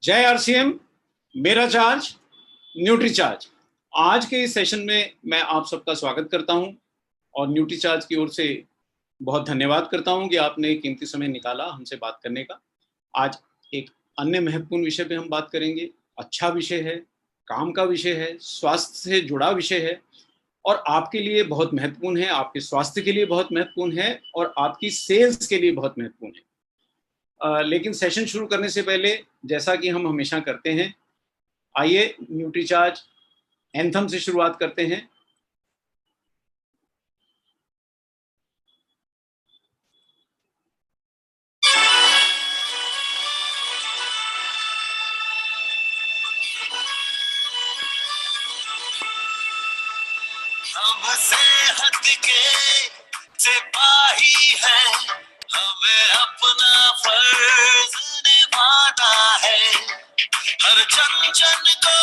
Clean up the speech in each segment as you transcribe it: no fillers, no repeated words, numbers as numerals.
जय आरसीएम। मेरा charge, nutri charge. आज के इस सेशन में मैं आप सबका स्वागत करता हूं और न्यूट्री चार्ज की ओर से बहुत धन्यवाद करता हूं कि आपने कीमती समय निकाला हमसे बात करने का। आज एक अन्य महत्वपूर्ण विषय पे हम बात करेंगे। अच्छा विषय है, काम का विषय है, स्वास्थ्य से जुड़ा विषय है और आपके लिए बहुत महत्वपूर्ण है, आपके स्वास्थ्य के लिए बहुत महत्वपूर्ण है और आपकी सेल्स के लिए बहुत महत्वपूर्ण है। लेकिन सेशन शुरू करने से पहले, जैसा कि हम हमेशा करते हैं, आइए न्यूट्रीचार्ज एंथम से शुरुआत करते हैं। हम सेहत के सिपाही हैं, हमें अपना फर्ज निभाना है। हर जन जन को,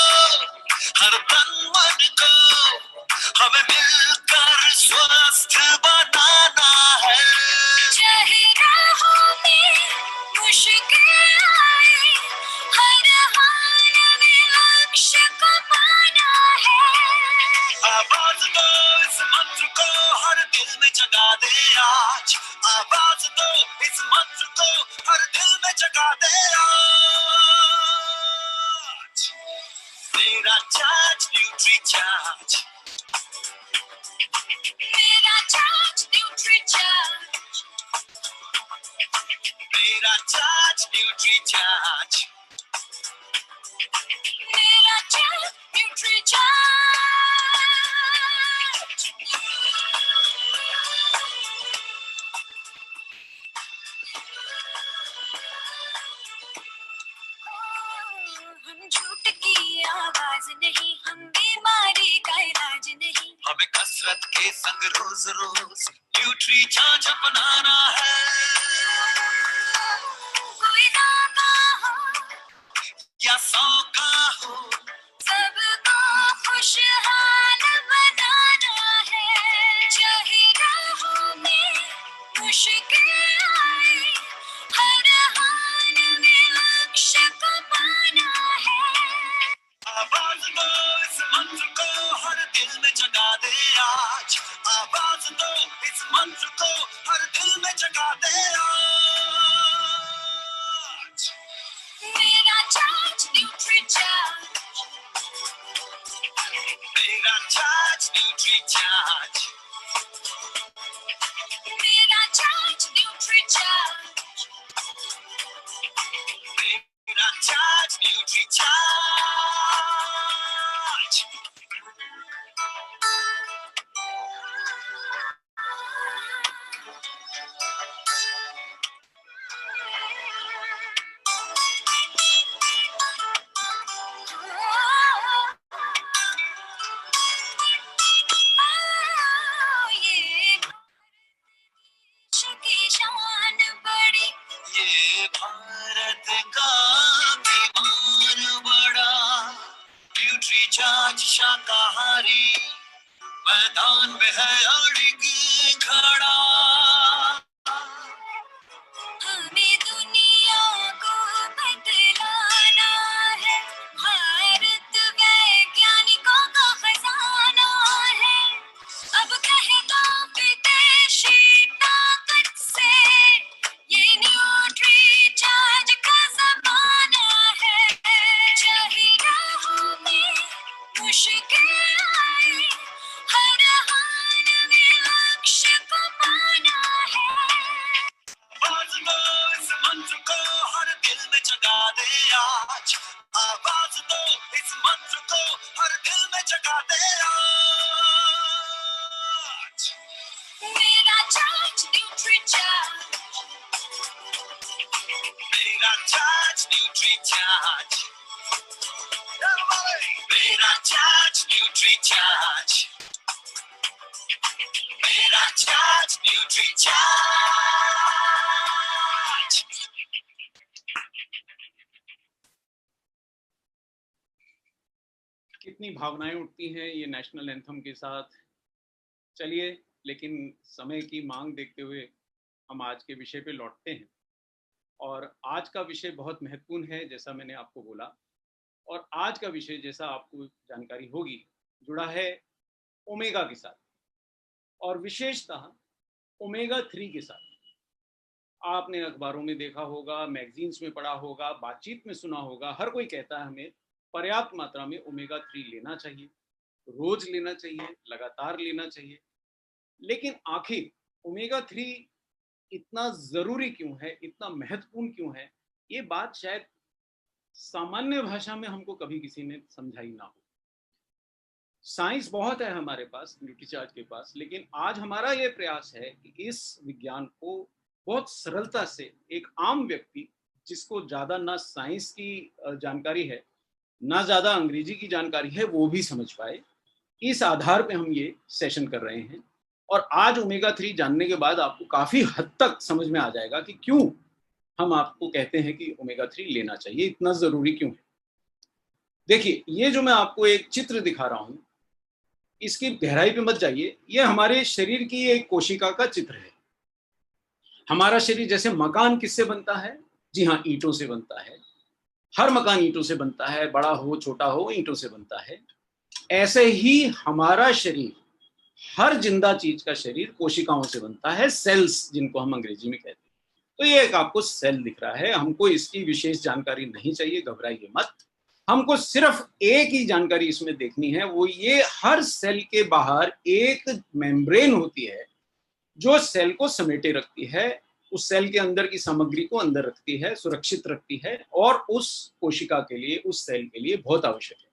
हर तन मन को हमें मिलकर स्वस्थ बनाना है। चाहे राहों में मुश्किल आए, हर हाल में लक्ष्य को पाना है। आवाज दो इस मंत्र को हर दिल में जगा दे आज। आवाज दो इस मंत्र को हर दिल में जगा दे आज। मेरा चार्ज न्यूट्री चार्ज, मेरा चार्ज न्यूट्री चार्ज, मेरा चार्ज न्यूट्री चार्ज, मेरा चार्ज न्यूट्री चार्ज। हम झूठ की आवाज नहीं, हम बीमारी का इलाज नहीं। हमें कसरत के संग रोज रोज न्यूट्री चार्ज अपनाना है। कोई दादा हो या सौ का हो, सबको खुशहाल बनाना है। चाहे राहों में मुश्किल आए, हर हाल में लक्ष्य को पाना है। आवाज दो इस मंत्र को हर दिल में जगा दे आज। आवाज दो इस मंत्र को हर दिल में जगा दे आज। मेरा चार्ज न्यूट्री चार्ज, मेरा चार्ज न्यूट्री चार्ज, मेरा चार्ज न्यूट्री चार्ज, मेरा चार्ज न्यूट्री चार्ज। की शान बड़ी, ये भारत का अभिमान बड़ा। न्यूट्री चार्ज शाकाहारी मैदान में है अड़िग खड़ा। हमें दुनिया को बदलाना है, भारत वैज्ञानिकों का खजाना है। अब कहता विदेशी ताकत से, ये न्यूट्री चार्ज का जमाना है। चाहे राहों में मुश्किल आए, हर हाल में लक्ष्य को पाना है। आवाज दो इस मंत्र को हर दिल में जगा दे आज। आवाज दो इस मंत्र को हर दिल में जगा दे आज। मेरा चार्ज न्यूट्री चार्ज, मेरा चार्ज न्यूट्री चार्ज, मेरा चार्ज न्यूट्री चार्ज, मेरा चार्ज न्यूट्री चार्ज। कितनी भावनाएं उठती हैं ये नेशनल एंथम के साथ। चलिए, लेकिन समय की मांग देखते हुए हम आज के विषय पे लौटते हैं। और आज का विषय बहुत महत्वपूर्ण है, जैसा मैंने आपको बोला। और आज का विषय, जैसा आपको जानकारी होगी, जुड़ा है ओमेगा के साथ, और विशेषतः ओमेगा 3 के साथ। आपने अखबारों में देखा होगा, मैगजीन्स में पढ़ा होगा, बातचीत में सुना होगा, हर कोई कहता है हमें पर्याप्त मात्रा में ओमेगा 3 लेना चाहिए, रोज लेना चाहिए, लगातार लेना चाहिए। लेकिन आखिर ओमेगा 3 इतना जरूरी क्यों है, इतना महत्वपूर्ण क्यों है, ये बात शायद सामान्य भाषा में हमको कभी किसी ने समझाई ना हो। साइंस बहुत है हमारे पास, न्यूट्रीचार्ज के पास, लेकिन आज हमारा ये प्रयास है कि इस विज्ञान को बहुत सरलता से एक आम व्यक्ति, जिसको ज्यादा ना साइंस की जानकारी है, ना ज्यादा अंग्रेजी की जानकारी है, वो भी समझ पाए। इस आधार पे हम ये सेशन कर रहे हैं। और आज ओमेगा 3 जानने के बाद आपको काफी हद तक समझ में आ जाएगा कि क्यों हम आपको कहते हैं कि ओमेगा 3 लेना चाहिए, इतना जरूरी क्यों है। देखिए, ये जो मैं आपको एक चित्र दिखा रहा हूं, इसकी गहराई पे मत जाइए। ये हमारे शरीर की एक कोशिका का चित्र है। हमारा शरीर जैसे मकान किससे बनता है? जी हाँ, ईंटों से बनता है। हर मकान ईंटों से बनता है, बड़ा हो छोटा हो, ईंटों से बनता है। ऐसे ही हमारा शरीर, हर जिंदा चीज का शरीर कोशिकाओं से बनता है, सेल्स जिनको हम अंग्रेजी में कहते हैं। तो ये एक आपको सेल दिख रहा है। हमको इसकी विशेष जानकारी नहीं चाहिए, घबराइए मत। हमको सिर्फ एक ही जानकारी इसमें देखनी है, वो ये, हर सेल के बाहर एक मेम्ब्रेन होती है जो सेल को समेटे रखती है, उस सेल के अंदर की सामग्री को अंदर रखती है, सुरक्षित रखती है, और उस कोशिका के लिए, उस सेल के लिए बहुत आवश्यक है।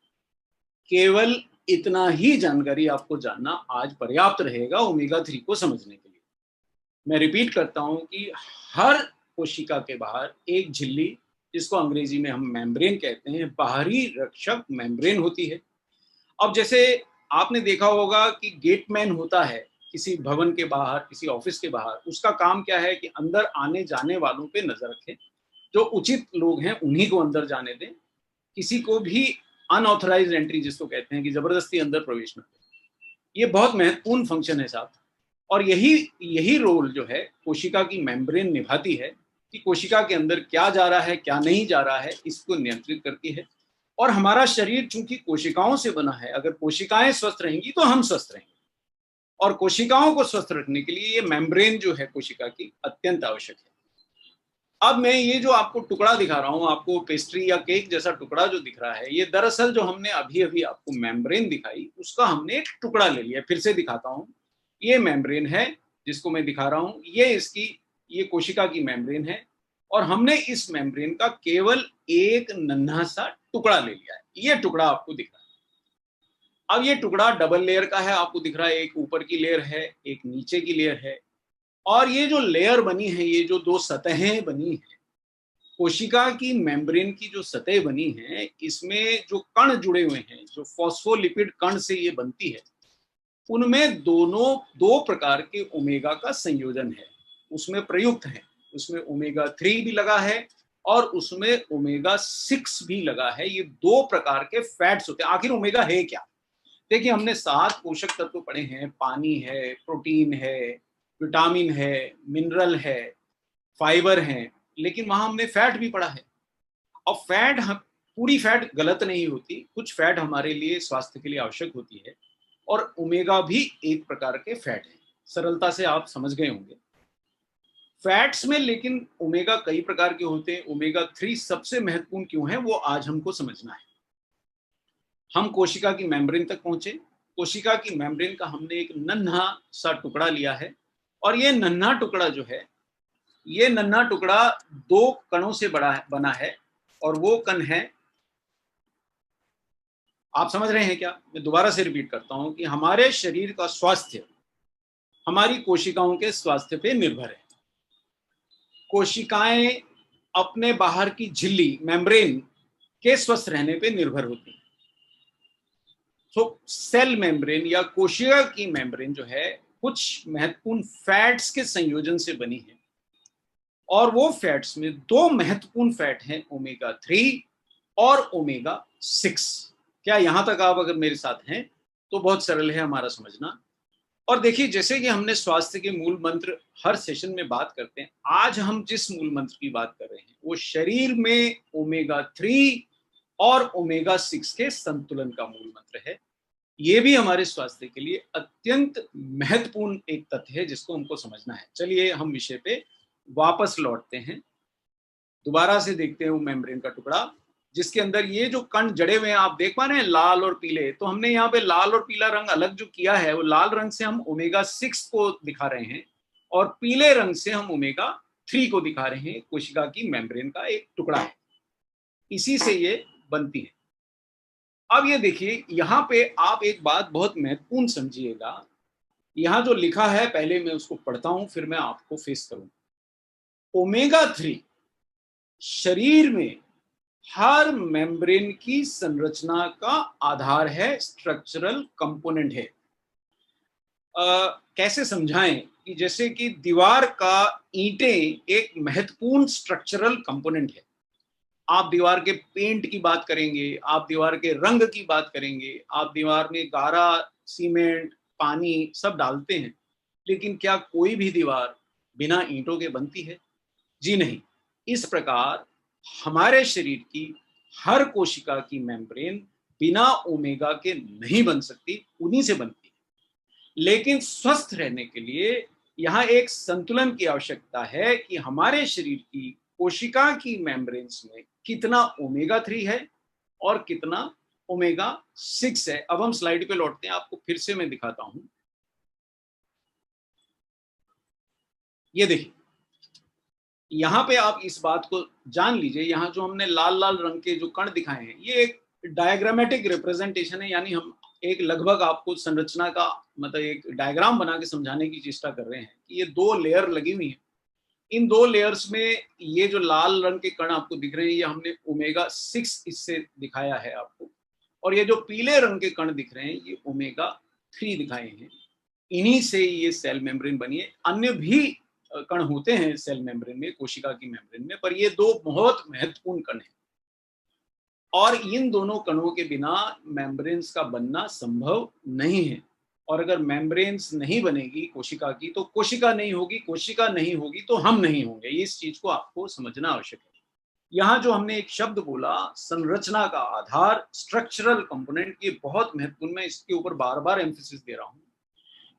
केवल इतना ही जानकारी आपको जानना आज पर्याप्त रहेगा ओमेगा 3 को समझने के लिए। मैं रिपीट करता हूं कि हर कोशिका के बाहर एक झिल्ली, जिसको अंग्रेजी में हम मेम्ब्रेन कहते हैं, बाहरी रक्षक मेम्ब्रेन होती है। अब जैसे आपने देखा होगा कि गेटमैन होता है किसी भवन के बाहर, किसी ऑफिस के बाहर, उसका काम क्या है कि अंदर आने जाने वालों पे नजर रखें। जो उचित लोग हैं उन्हीं को अंदर जाने दें, किसी को भी अनऑथराइज्ड एंट्री जिसको कहते हैं कि जबरदस्ती अंदर प्रवेश न करें। ये बहुत महत्वपूर्ण फंक्शन है साहब। और यही यही रोल जो है कोशिका की मेम्ब्रेन निभाती है कि कोशिका के अंदर क्या जा रहा है, क्या नहीं जा रहा है, इसको नियंत्रित करती है। और हमारा शरीर चूंकि कोशिकाओं से बना है, अगर कोशिकाएं स्वस्थ रहेंगी तो हम स्वस्थ रहेंगे। और कोशिकाओं को स्वस्थ रखने के लिए ये मेम्ब्रेन जो है कोशिका की, अत्यंत आवश्यक है। अब मैं ये जो आपको टुकड़ा दिखा रहा हूं, आपको पेस्ट्री या केक जैसा टुकड़ा जो दिख रहा है, ये दरअसल जो हमने अभी अभी आपको मेम्ब्रेन दिखाई, उसका हमने एक टुकड़ा ले लिया। फिर से दिखाता हूं, ये मेम्ब्रेन है जिसको मैं दिखा रहा हूं, ये कोशिका की मेम्ब्रेन है। और हमने इस मेम्ब्रेन का केवल एक नन्हा सा टुकड़ा ले लिया है। ये टुकड़ा आपको दिख रहा है। अब ये टुकड़ा डबल लेयर का है, आपको दिख रहा है, एक ऊपर की लेयर है, एक नीचे की लेयर है। और ये जो लेयर बनी है, ये जो दो सतहें बनी हैं, कोशिका की मेम्ब्रेन की जो सतह बनी है, इसमें जो कण जुड़े हुए हैं, जो फॉस्फोलिपिड कण से ये बनती है, उनमें दो प्रकार के ओमेगा का संयोजन है, उसमें प्रयुक्त है। उसमें ओमेगा 3 भी लगा है और उसमें ओमेगा 6 भी लगा है। ये दो प्रकार के फैट्स होते हैं। आखिर ओमेगा है क्या? देखिए, हमने 7 पोषक तत्व पढ़े हैं। पानी है, प्रोटीन है, विटामिन है, मिनरल है, फाइबर है, लेकिन वहां हमने फैट भी पढ़ा है। और फैट, पूरी फैट गलत नहीं होती, कुछ फैट हमारे लिए, स्वास्थ्य के लिए आवश्यक होती है। और ओमेगा भी एक प्रकार के फैट है, सरलता से आप समझ गए होंगे। फैट्स में लेकिन ओमेगा कई प्रकार के होते हैं। ओमेगा 3 सबसे महत्वपूर्ण क्यों है, वो आज हमको समझना है। हम कोशिका की मेम्ब्रेन तक पहुंचे। कोशिका की मेम्ब्रेन का हमने एक नन्हा सा टुकड़ा लिया है। और ये नन्हा टुकड़ा जो है, ये नन्हा टुकड़ा दो कणों से बना है। और वो कण है, आप समझ रहे हैं क्या? मैं दोबारा से रिपीट करता हूं कि हमारे शरीर का स्वास्थ्य हमारी कोशिकाओं के स्वास्थ्य पे निर्भर है। कोशिकाएं अपने बाहर की झिल्ली, मेम्ब्रेन के स्वस्थ रहने पे निर्भर होती हैं। तो सेल मेम्ब्रेन या कोशिका की मेम्ब्रेन जो है, कुछ महत्वपूर्ण फैट्स के संयोजन से बनी है। और वो फैट्स में दो महत्वपूर्ण फैट हैं, ओमेगा 3 और ओमेगा 6। क्या यहां तक आप अगर मेरे साथ हैं तो बहुत सरल है हमारा समझना। और देखिए, जैसे कि हमने स्वास्थ्य के मूल मंत्र हर सेशन में बात करते हैं, आज हम जिस मूल मंत्र की बात कर रहे हैं वो शरीर में ओमेगा 3 और ओमेगा 6 के संतुलन का मूल मंत्र है। ये भी हमारे स्वास्थ्य के लिए अत्यंत महत्वपूर्ण एक तथ्य है जिसको हमको समझना है। चलिए हम विषय पे वापस लौटते हैं, दोबारा से देखते हैं वो मेम्ब्रेन का टुकड़ा जिसके अंदर ये जो कण जड़े हुए हैं, आप देख पा रहे हैं लाल और पीले। तो हमने यहाँ पे लाल और पीला रंग अलग जो किया है, वो लाल रंग से हम ओमेगा 6 को दिखा रहे हैं और पीले रंग से हम ओमेगा 3 को दिखा रहे हैं। कोशिका की मेम्ब्रेन का एक टुकड़ा है, इसी से ये बनती है। अब ये देखिए, यहाँ पे आप एक बात बहुत महत्वपूर्ण समझिएगा। यहाँ जो लिखा है, पहले मैं उसको पढ़ता हूं, फिर मैं आपको फेस करूंगा। ओमेगा 3 शरीर में हर मेम्ब्रेन की संरचना का आधार है, स्ट्रक्चरल कंपोनेंट है। कैसे समझाएं कि जैसे कि दीवार का ईंटें एक महत्वपूर्ण स्ट्रक्चरल कंपोनेंट है। आप दीवार के पेंट की बात करेंगे, आप दीवार के रंग की बात करेंगे, आप दीवार में गारा, सीमेंट, पानी सब डालते हैं, लेकिन क्या कोई भी दीवार बिना ईंटों के बनती है? जी नहीं। इस प्रकार हमारे शरीर की हर कोशिका की मेम्ब्रेन बिना ओमेगा के नहीं बन सकती, उन्हीं से बनती है। लेकिन स्वस्थ रहने के लिए यहाँ एक संतुलन की आवश्यकता है कि हमारे शरीर की कोशिका की मेम्ब्रेन्स में कितना ओमेगा 3 है और कितना ओमेगा 6 है। अब हम स्लाइड पे लौटते हैं, आपको फिर से मैं दिखाता हूं। ये देखिए, यहाँ पे आप इस बात को जान लीजिए, यहाँ जो हमने लाल लाल रंग के जो कण दिखाए हैं, ये एक डायग्रामेटिक रिप्रेजेंटेशन है, यानी हम एक लगभग आपको संरचना का मतलब एक डायग्राम बना के समझाने की चेष्टा कर रहे हैं कि ये 2 लेयर लगी हुई हैं। इन 2 लेयर्स में ये जो लाल रंग के कण आपको दिख रहे हैं, ये हमने ओमेगा 6 इससे दिखाया है आपको, और ये जो पीले रंग के कण दिख रहे हैं, ये ओमेगा 3 दिखाए हैं। इन्हीं से ये सेल मेम्ब्रेन बनी है। अन्य भी कण होते हैं सेल मेम्ब्रेन में, कोशिका की मेम्ब्रेन में, पर ये 2 बहुत महत्वपूर्ण कण हैं और इन दोनों कणों के बिना मेम्ब्रेन्स का बनना संभव नहीं है। और अगर मेम्ब्रेन्स नहीं बनेगी कोशिका की, तो कोशिका नहीं होगी, कोशिका नहीं होगी तो हम नहीं होंगे। इस चीज को आपको समझना आवश्यक है। यहाँ जो हमने एक शब्द बोला, संरचना का आधार, स्ट्रक्चरल कंपोनेंट, ये बहुत महत्वपूर्ण, मैं इसके ऊपर बार बार एम्फेसिस दे रहा हूँ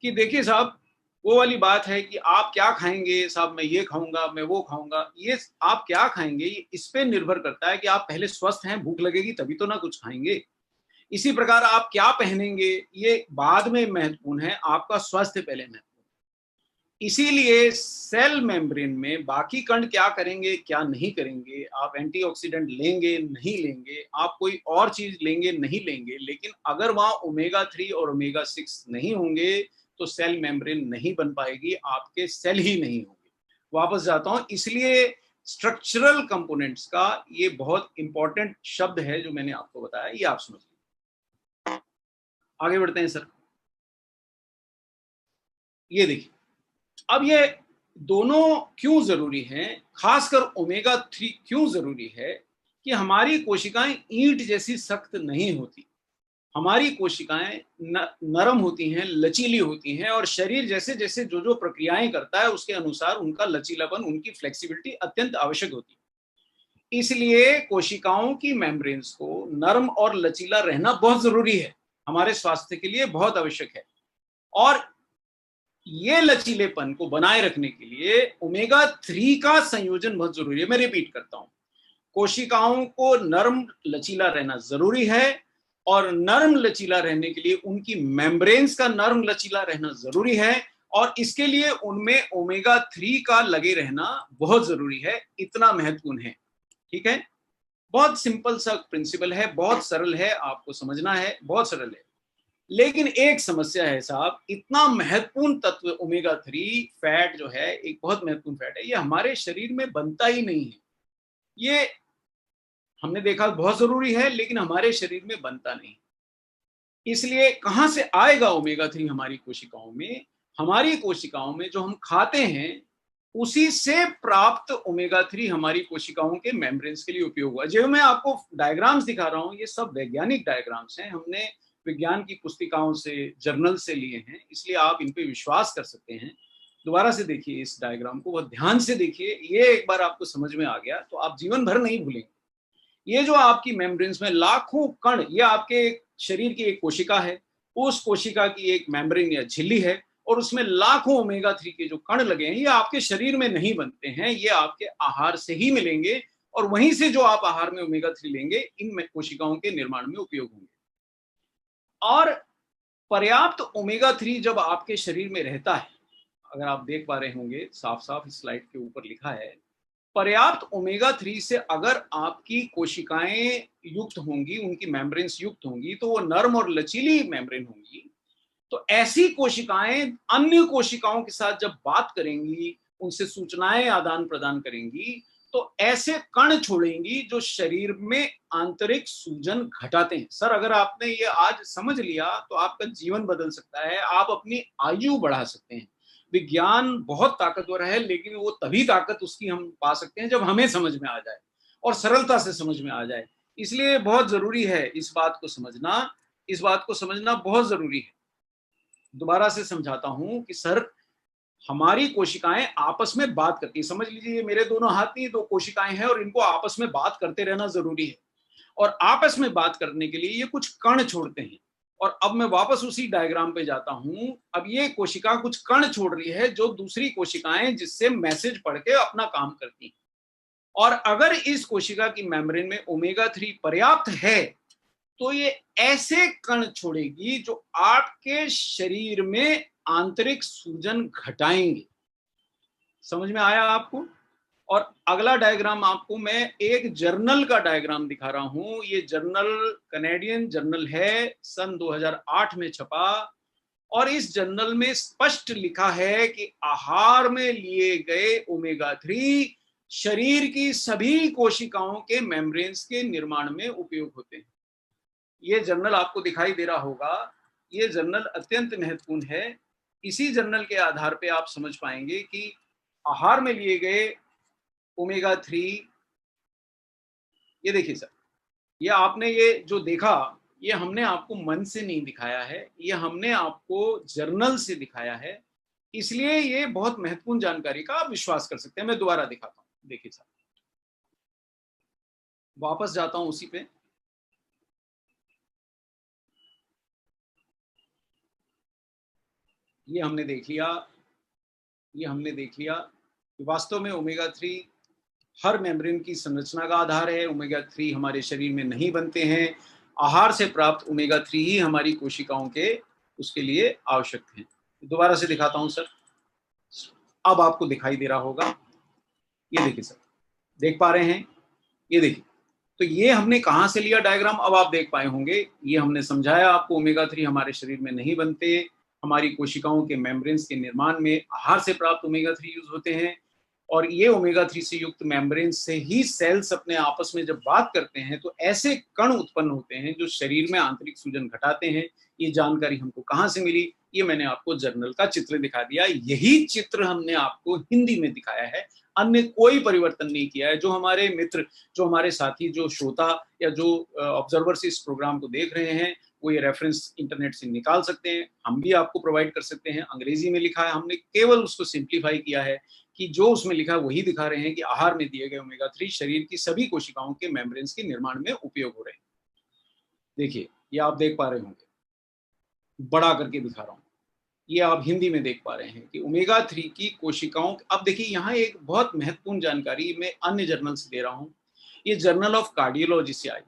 कि देखिए साहब, वो वाली बात है कि आप क्या खाएंगे साहब, मैं ये खाऊंगा, मैं वो खाऊंगा। ये आप क्या खाएंगे ये इस पे निर्भर करता है कि आप पहले स्वस्थ हैं, भूख लगेगी तभी तो ना कुछ खाएंगे। इसी प्रकार आप क्या पहनेंगे ये बाद में महत्वपूर्ण है, आपका स्वास्थ्य पहले महत्वपूर्ण। इसीलिए सेल मेम्ब्रेन में बाकी कण क्या करेंगे क्या नहीं करेंगे, आप एंटीऑक्सीडेंट लेंगे नहीं लेंगे, आप कोई और चीज लेंगे नहीं लेंगे, लेकिन अगर वहां ओमेगा 3 और ओमेगा 6 नहीं होंगे तो सेल मेम्ब्रेन नहीं बन पाएगी, आपके सेल ही नहीं होंगे। वापस जाता हूं, इसलिए स्ट्रक्चरल कंपोनेंट्स का ये बहुत इंपॉर्टेंट शब्द है जो मैंने आपको बताया, ये आप समझ लीजिए। आगे बढ़ते हैं सर। ये देखिए, अब ये दोनों क्यों जरूरी हैं, खासकर ओमेगा 3 क्यों जरूरी है कि हमारी कोशिकाएं ईंट जैसी सख्त नहीं होती, हमारी कोशिकाएं नरम होती हैं, लचीली होती हैं, और शरीर जैसे जैसे जो जो प्रक्रियाएं करता है उसके अनुसार उनका लचीलापन, उनकी फ्लेक्सिबिलिटी अत्यंत आवश्यक होती है। इसलिए कोशिकाओं की मेम्ब्रेन्स को नरम और लचीला रहना बहुत जरूरी है, हमारे स्वास्थ्य के लिए बहुत आवश्यक है। और ये लचीलेपन को बनाए रखने के लिए ओमेगा 3 का संयोजन बहुत जरूरी है। मैं रिपीट करता हूं, कोशिकाओं को नरम लचीला रहना जरूरी है, और नरम लचीला रहने के लिए उनकी मेम्ब्रेन्स का नरम लचीला रहना जरूरी है, और इसके लिए उनमें ओमेगा 3 का लगे रहना बहुत जरूरी है। इतना महत्वपूर्ण है, ठीक है। बहुत सिंपल सा प्रिंसिपल है, बहुत सरल है, आपको समझना है, बहुत सरल है। लेकिन एक समस्या है साहब, इतना महत्वपूर्ण तत्व ओमेगा 3 फैट जो है, एक बहुत महत्वपूर्ण फैट है, ये हमारे शरीर में बनता ही नहीं है। ये हमने देखा बहुत जरूरी है, लेकिन हमारे शरीर में बनता नहीं। इसलिए कहां से आएगा ओमेगा 3 हमारी कोशिकाओं में? हमारी कोशिकाओं में जो हम खाते हैं उसी से प्राप्त ओमेगा 3 हमारी कोशिकाओं के मेम्ब्रेन्स के लिए उपयोग हुआ। जो मैं आपको डायग्राम्स दिखा रहा हूं, ये सब वैज्ञानिक डायग्राम्स हैं। हमने विज्ञान की पुस्तिकाओं से, जर्नल से लिए हैं, इसलिए आप इन पे विश्वास कर सकते हैं। दोबारा से देखिए इस डायग्राम को, बहुत ध्यान से देखिए। ये एक बार आपको समझ में आ गया तो आप जीवन भर नहीं भूलेंगे। ये जो आपकी मेम्ब्रेन्स में लाखों कण, ये आपके शरीर की एक कोशिका है, उस कोशिका की एक मेम्ब्रेन या झिल्ली है, और उसमें लाखों ओमेगा 3 के जो कण लगे हैं, ये आपके शरीर में नहीं बनते हैं, ये आपके आहार से ही मिलेंगे, और वहीं से जो आप आहार में ओमेगा 3 लेंगे, इन कोशिकाओं के निर्माण में उपयोग होंगे। और पर्याप्त ओमेगा 3 जब आपके शरीर में रहता है, अगर आप देख पा रहे होंगे साफ साफ इस स्लाइड के ऊपर लिखा है, पर्याप्त ओमेगा 3 से अगर आपकी कोशिकाएं युक्त होंगी, उनकी मेम्ब्रेन्स युक्त होंगी, तो वो नर्म और लचीली मेम्ब्रेन होंगी। तो ऐसी कोशिकाएं अन्य कोशिकाओं के साथ जब बात करेंगी, उनसे सूचनाएं आदान प्रदान करेंगी, तो ऐसे कण छोड़ेंगी जो शरीर में आंतरिक सूजन घटाते हैं। सर, अगर आपने ये आज समझ लिया तो आपका जीवन बदल सकता है, आप अपनी आयु बढ़ा सकते हैं। विज्ञान बहुत ताकतवर है, लेकिन वो तभी ताकत उसकी हम पा सकते हैं जब हमें समझ में आ जाए और सरलता से समझ में आ जाए। इसलिए बहुत जरूरी है इस बात को समझना, इस बात को समझना बहुत जरूरी है। दोबारा से समझाता हूं कि सर, हमारी कोशिकाएं आपस में बात करती हैं। समझ लीजिए मेरे दोनों हाथ में दो कोशिकाएं हैं और इनको आपस में बात करते रहना जरूरी है, और आपस में बात करने के लिए ये कुछ कण छोड़ते हैं। और अब मैं वापस उसी डायग्राम पे जाता हूं। अब ये कोशिका कुछ कण छोड़ रही है जो दूसरी कोशिकाएं जिससे मैसेज पढ़ के अपना काम करती हैं। और अगर इस कोशिका की मेम्ब्रेन में ओमेगा 3 पर्याप्त है, तो ये ऐसे कण छोड़ेगी जो आपके शरीर में आंतरिक सूजन घटाएंगे। समझ में आया आपको? और अगला डायग्राम आपको मैं एक जर्नल का डायग्राम दिखा रहा हूं। ये जर्नल कनेडियन जर्नल है, सन 2008 में छपा, और इस जर्नल में स्पष्ट लिखा है कि आहार में लिए गए ओमेगा 3 शरीर की सभी कोशिकाओं के मेम्ब्रेन्स के निर्माण में उपयोग होते हैं। ये जर्नल आपको दिखाई दे रहा होगा। ये जर्नल अत्यंत महत्वपूर्ण है। इसी जर्नल के आधार पे आप समझ पाएंगे कि आहार में लिए गए ओमेगा 3, ये देखिए सर, ये आपने ये जो देखा, ये हमने आपको मन से नहीं दिखाया है, ये हमने आपको जर्नल से दिखाया है। इसलिए ये बहुत महत्वपूर्ण जानकारी का आप विश्वास कर सकते हैं। मैं दोबारा दिखाता हूं, देखिए सर, वापस जाता हूं उसी पे। ये हमने देख लिया, ये हमने देख लिया कि वास्तव में ओमेगा 3 हर मेम्ब्रेन की संरचना का आधार है। ओमेगा 3 हमारे शरीर में नहीं बनते हैं, आहार से प्राप्त ओमेगा 3 ही हमारी कोशिकाओं के उसके लिए आवश्यक हैं। दोबारा से दिखाता हूं सर, अब आपको दिखाई दे रहा होगा। ये देखिए सर, देख पा रहे हैं? ये देखिए, तो ये हमने कहां से लिया डायग्राम, अब आप देख पाए होंगे। ये हमने समझाया आपको, ओमेगा 3 हमारे शरीर में नहीं बनते, हमारी कोशिकाओं के मेम्ब्रेन्स के निर्माण में आहार से प्राप्त ओमेगा 3 यूज होते हैं। और ये ओमेगा 3 से युक्त मेम्ब्रेन से ही सेल्स अपने आपस में जब बात करते हैं तो ऐसे कण उत्पन्न होते हैं जो शरीर में आंतरिक सूजन घटाते हैं। ये जानकारी हमको कहाँ से मिली? ये मैंने आपको जर्नल का चित्र दिखा दिया। यही चित्र हमने आपको हिंदी में दिखाया है, अन्य कोई परिवर्तन नहीं किया है। जो हमारे मित्र, जो हमारे साथी, जो श्रोता या जो ऑब्जर्वर्स इस प्रोग्राम को देख रहे हैं, वो ये रेफरेंस इंटरनेट से निकाल सकते हैं, हम भी आपको प्रोवाइड कर सकते हैं। अंग्रेजी में लिखा है, हमने केवल उसको सिंप्लीफाई किया है कि जो उसमें लिखा है वही दिखा रहे हैं कि आहार में दिए गए ओमेगा 3 शरीर की सभी कोशिकाओं के मेम्ब्रेन्स के निर्माण में उपयोग हो रहे हैं। देखिए, ये आप देख पा रहे होंगे, बड़ा करके दिखा रहा हूं। ये आप हिंदी में देख पा रहे हैं कि ओमेगा 3 की कोशिकाओं, अब देखिए यहाँ एक बहुत महत्वपूर्ण जानकारी मैं अन्य जर्नल से दे रहा हूँ। ये जर्नल ऑफ कार्डियोलॉजी से आई,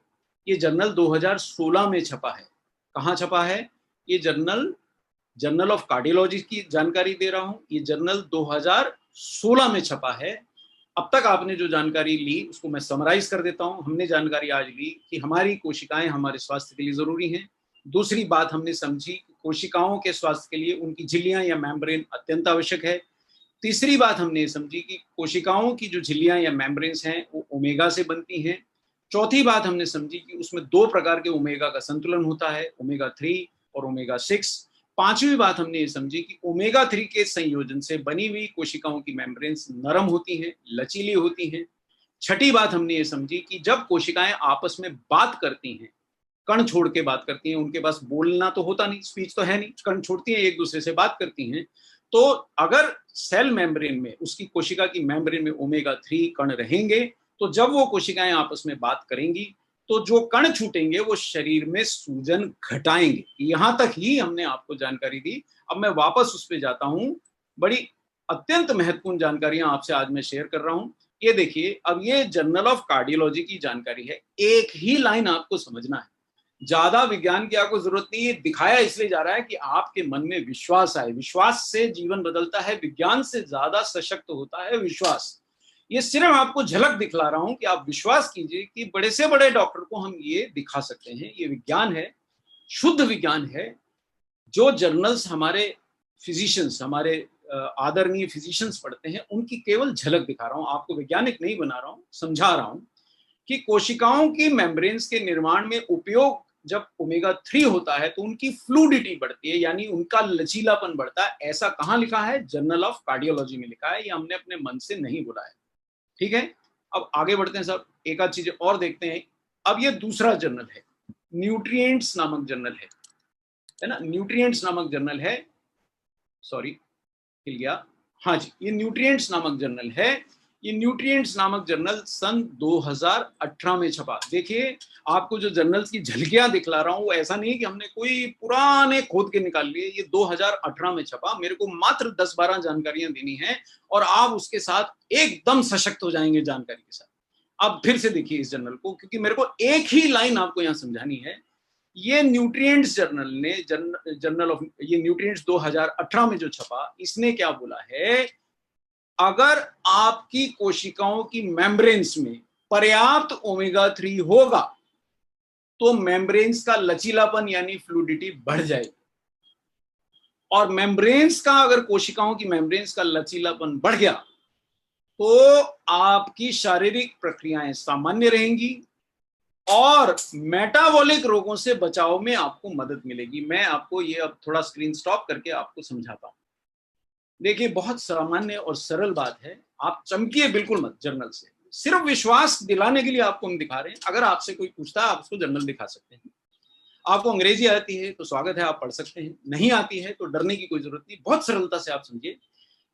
ये जर्नल 2016 में छपा है। कहाँ छपा है ये जर्नल? जर्नल ऑफ कार्डियोलॉजी की जानकारी दे रहा हूँ। ये जर्नल 2016 में छपा है। अब तक आपने जो जानकारी ली उसको मैं समराइज कर देता हूँ। हमने जानकारी आज ली कि हमारी कोशिकाएं हमारे स्वास्थ्य के लिए जरूरी हैं। दूसरी बात हमने समझी कि कोशिकाओं के स्वास्थ्य के लिए उनकी झिल्लियां या मेम्ब्रेन अत्यंत आवश्यक है। तीसरी बात हमने समझी कि कोशिकाओं की जो झिल्लियां या मेम्ब्रेन्स हैं वो ओमेगा से बनती हैं। चौथी बात हमने समझी कि उसमें 2 प्रकार के ओमेगा का संतुलन होता है, ओमेगा 3 और ओमेगा 6। पांचवी बात हमने ये समझी कि ओमेगा 3 के संयोजन से बनी हुई कोशिकाओं की मेम्ब्रेन्स नरम होती हैं, लचीली होती हैं। छठी बात हमने ये समझी कि जब कोशिकाएं आपस में बात करती हैं कण छोड़ के बात करती हैं, उनके पास बोलना तो होता नहीं, स्पीच तो है नहीं, कण छोड़ती हैं, एक दूसरे से बात करती हैं। तो अगर सेल मेम्ब्रेन में, उसकी कोशिका की मेम्ब्रेन में ओमेगा 3 कण रहेंगे, तो जब वो कोशिकाएं आपस में बात करेंगी तो जो कण छूटेंगे वो शरीर में सूजन घटाएंगे। यहां तक ही हमने आपको जानकारी दी। अब मैं वापस उस पर जाता हूं। बड़ी अत्यंत महत्वपूर्ण जानकारियां आपसे आज मैं शेयर कर रहा हूं। ये देखिए, अब ये जर्नल ऑफ कार्डियोलॉजी की जानकारी है, एक ही लाइन आपको समझना है, ज्यादा विज्ञान की आपको जरूरत नहीं है। दिखाया इसलिए जा रहा है कि आपके मन में विश्वास आए। विश्वास से जीवन बदलता है, विज्ञान से ज्यादा सशक्त होता है विश्वास। ये सिर्फ आपको झलक दिखला रहा हूं कि आप विश्वास कीजिए कि बड़े से बड़े डॉक्टर को हम ये दिखा सकते हैं। ये विज्ञान है, शुद्ध विज्ञान है। जो जर्नल्स हमारे फिजिशियंस, हमारे आदरणीय फिजिशियंस पढ़ते हैं, उनकी केवल झलक दिखा रहा हूं, आपको वैज्ञानिक नहीं बना रहा हूं, समझा रहा हूं कि कोशिकाओं की मेम्ब्रेन्स के निर्माण में उपयोग जब ओमेगा 3 होता है तो उनकी फ्लूडिटी बढ़ती है, यानी उनका लचीलापन बढ़ता है। ऐसा कहां लिखा है? जर्नल ऑफ कार्डियोलॉजी में लिखा है। ये हमने अपने मन से नहीं बोला है, ठीक है। अब आगे बढ़ते हैं सब, एक आध चीजें और देखते हैं। अब ये दूसरा जर्नल है, न्यूट्रिएंट्स नामक जर्नल है ना, न्यूट्रिएंट्स नामक जर्नल है, सॉरी हिल गया, हाँ जी, ये न्यूट्रिएंट्स नामक जर्नल है। ये न्यूट्रिएंट्स नामक जर्नल सन 2018 में छपा। देखिए, आपको जो जर्नल्स की झलकियां दिखला रहा हूं वो ऐसा नहीं कि हमने कोई पुराने खोद के निकाल लिए। ये 2018 में छपा। मेरे को मात्र 10-12 जानकारियां देनी है और आप उसके साथ एकदम सशक्त हो जाएंगे जानकारी के साथ। अब फिर से देखिए इस जर्नल को, क्योंकि मेरे को एक ही लाइन आपको यहां समझानी है। ये न्यूट्रिएंट्स जर्नल ने, जर्नल ऑफ, ये न्यूट्रिएंट्स 2018 में जो छपा, इसने क्या बोला है? अगर आपकी कोशिकाओं की मेम्ब्रेन्स में पर्याप्त ओमेगा 3 होगा तो मेम्ब्रेन्स का लचीलापन यानी फ्लूडिटी बढ़ जाएगी। और मेम्ब्रेन्स का, अगर कोशिकाओं की मेम्ब्रेन्स का लचीलापन बढ़ गया तो आपकी शारीरिक प्रक्रियाएं सामान्य रहेंगी और मेटाबॉलिक रोगों से बचाव में आपको मदद मिलेगी। मैं आपको ये अब थोड़ा स्क्रीन स्टॉप करके आपको समझाता हूं। देखिए, बहुत सामान्य और सरल बात है, आप चमकिए बिल्कुल मत जर्नल से, सिर्फ विश्वास दिलाने के लिए आपको हम दिखा रहे हैं। अगर आपसे कोई पूछता है, आप उसको जर्नल दिखा सकते हैं। आपको अंग्रेजी आती है तो स्वागत है, आप पढ़ सकते हैं। नहीं आती है तो डरने की कोई जरूरत नहीं। बहुत सरलता से आप समझिए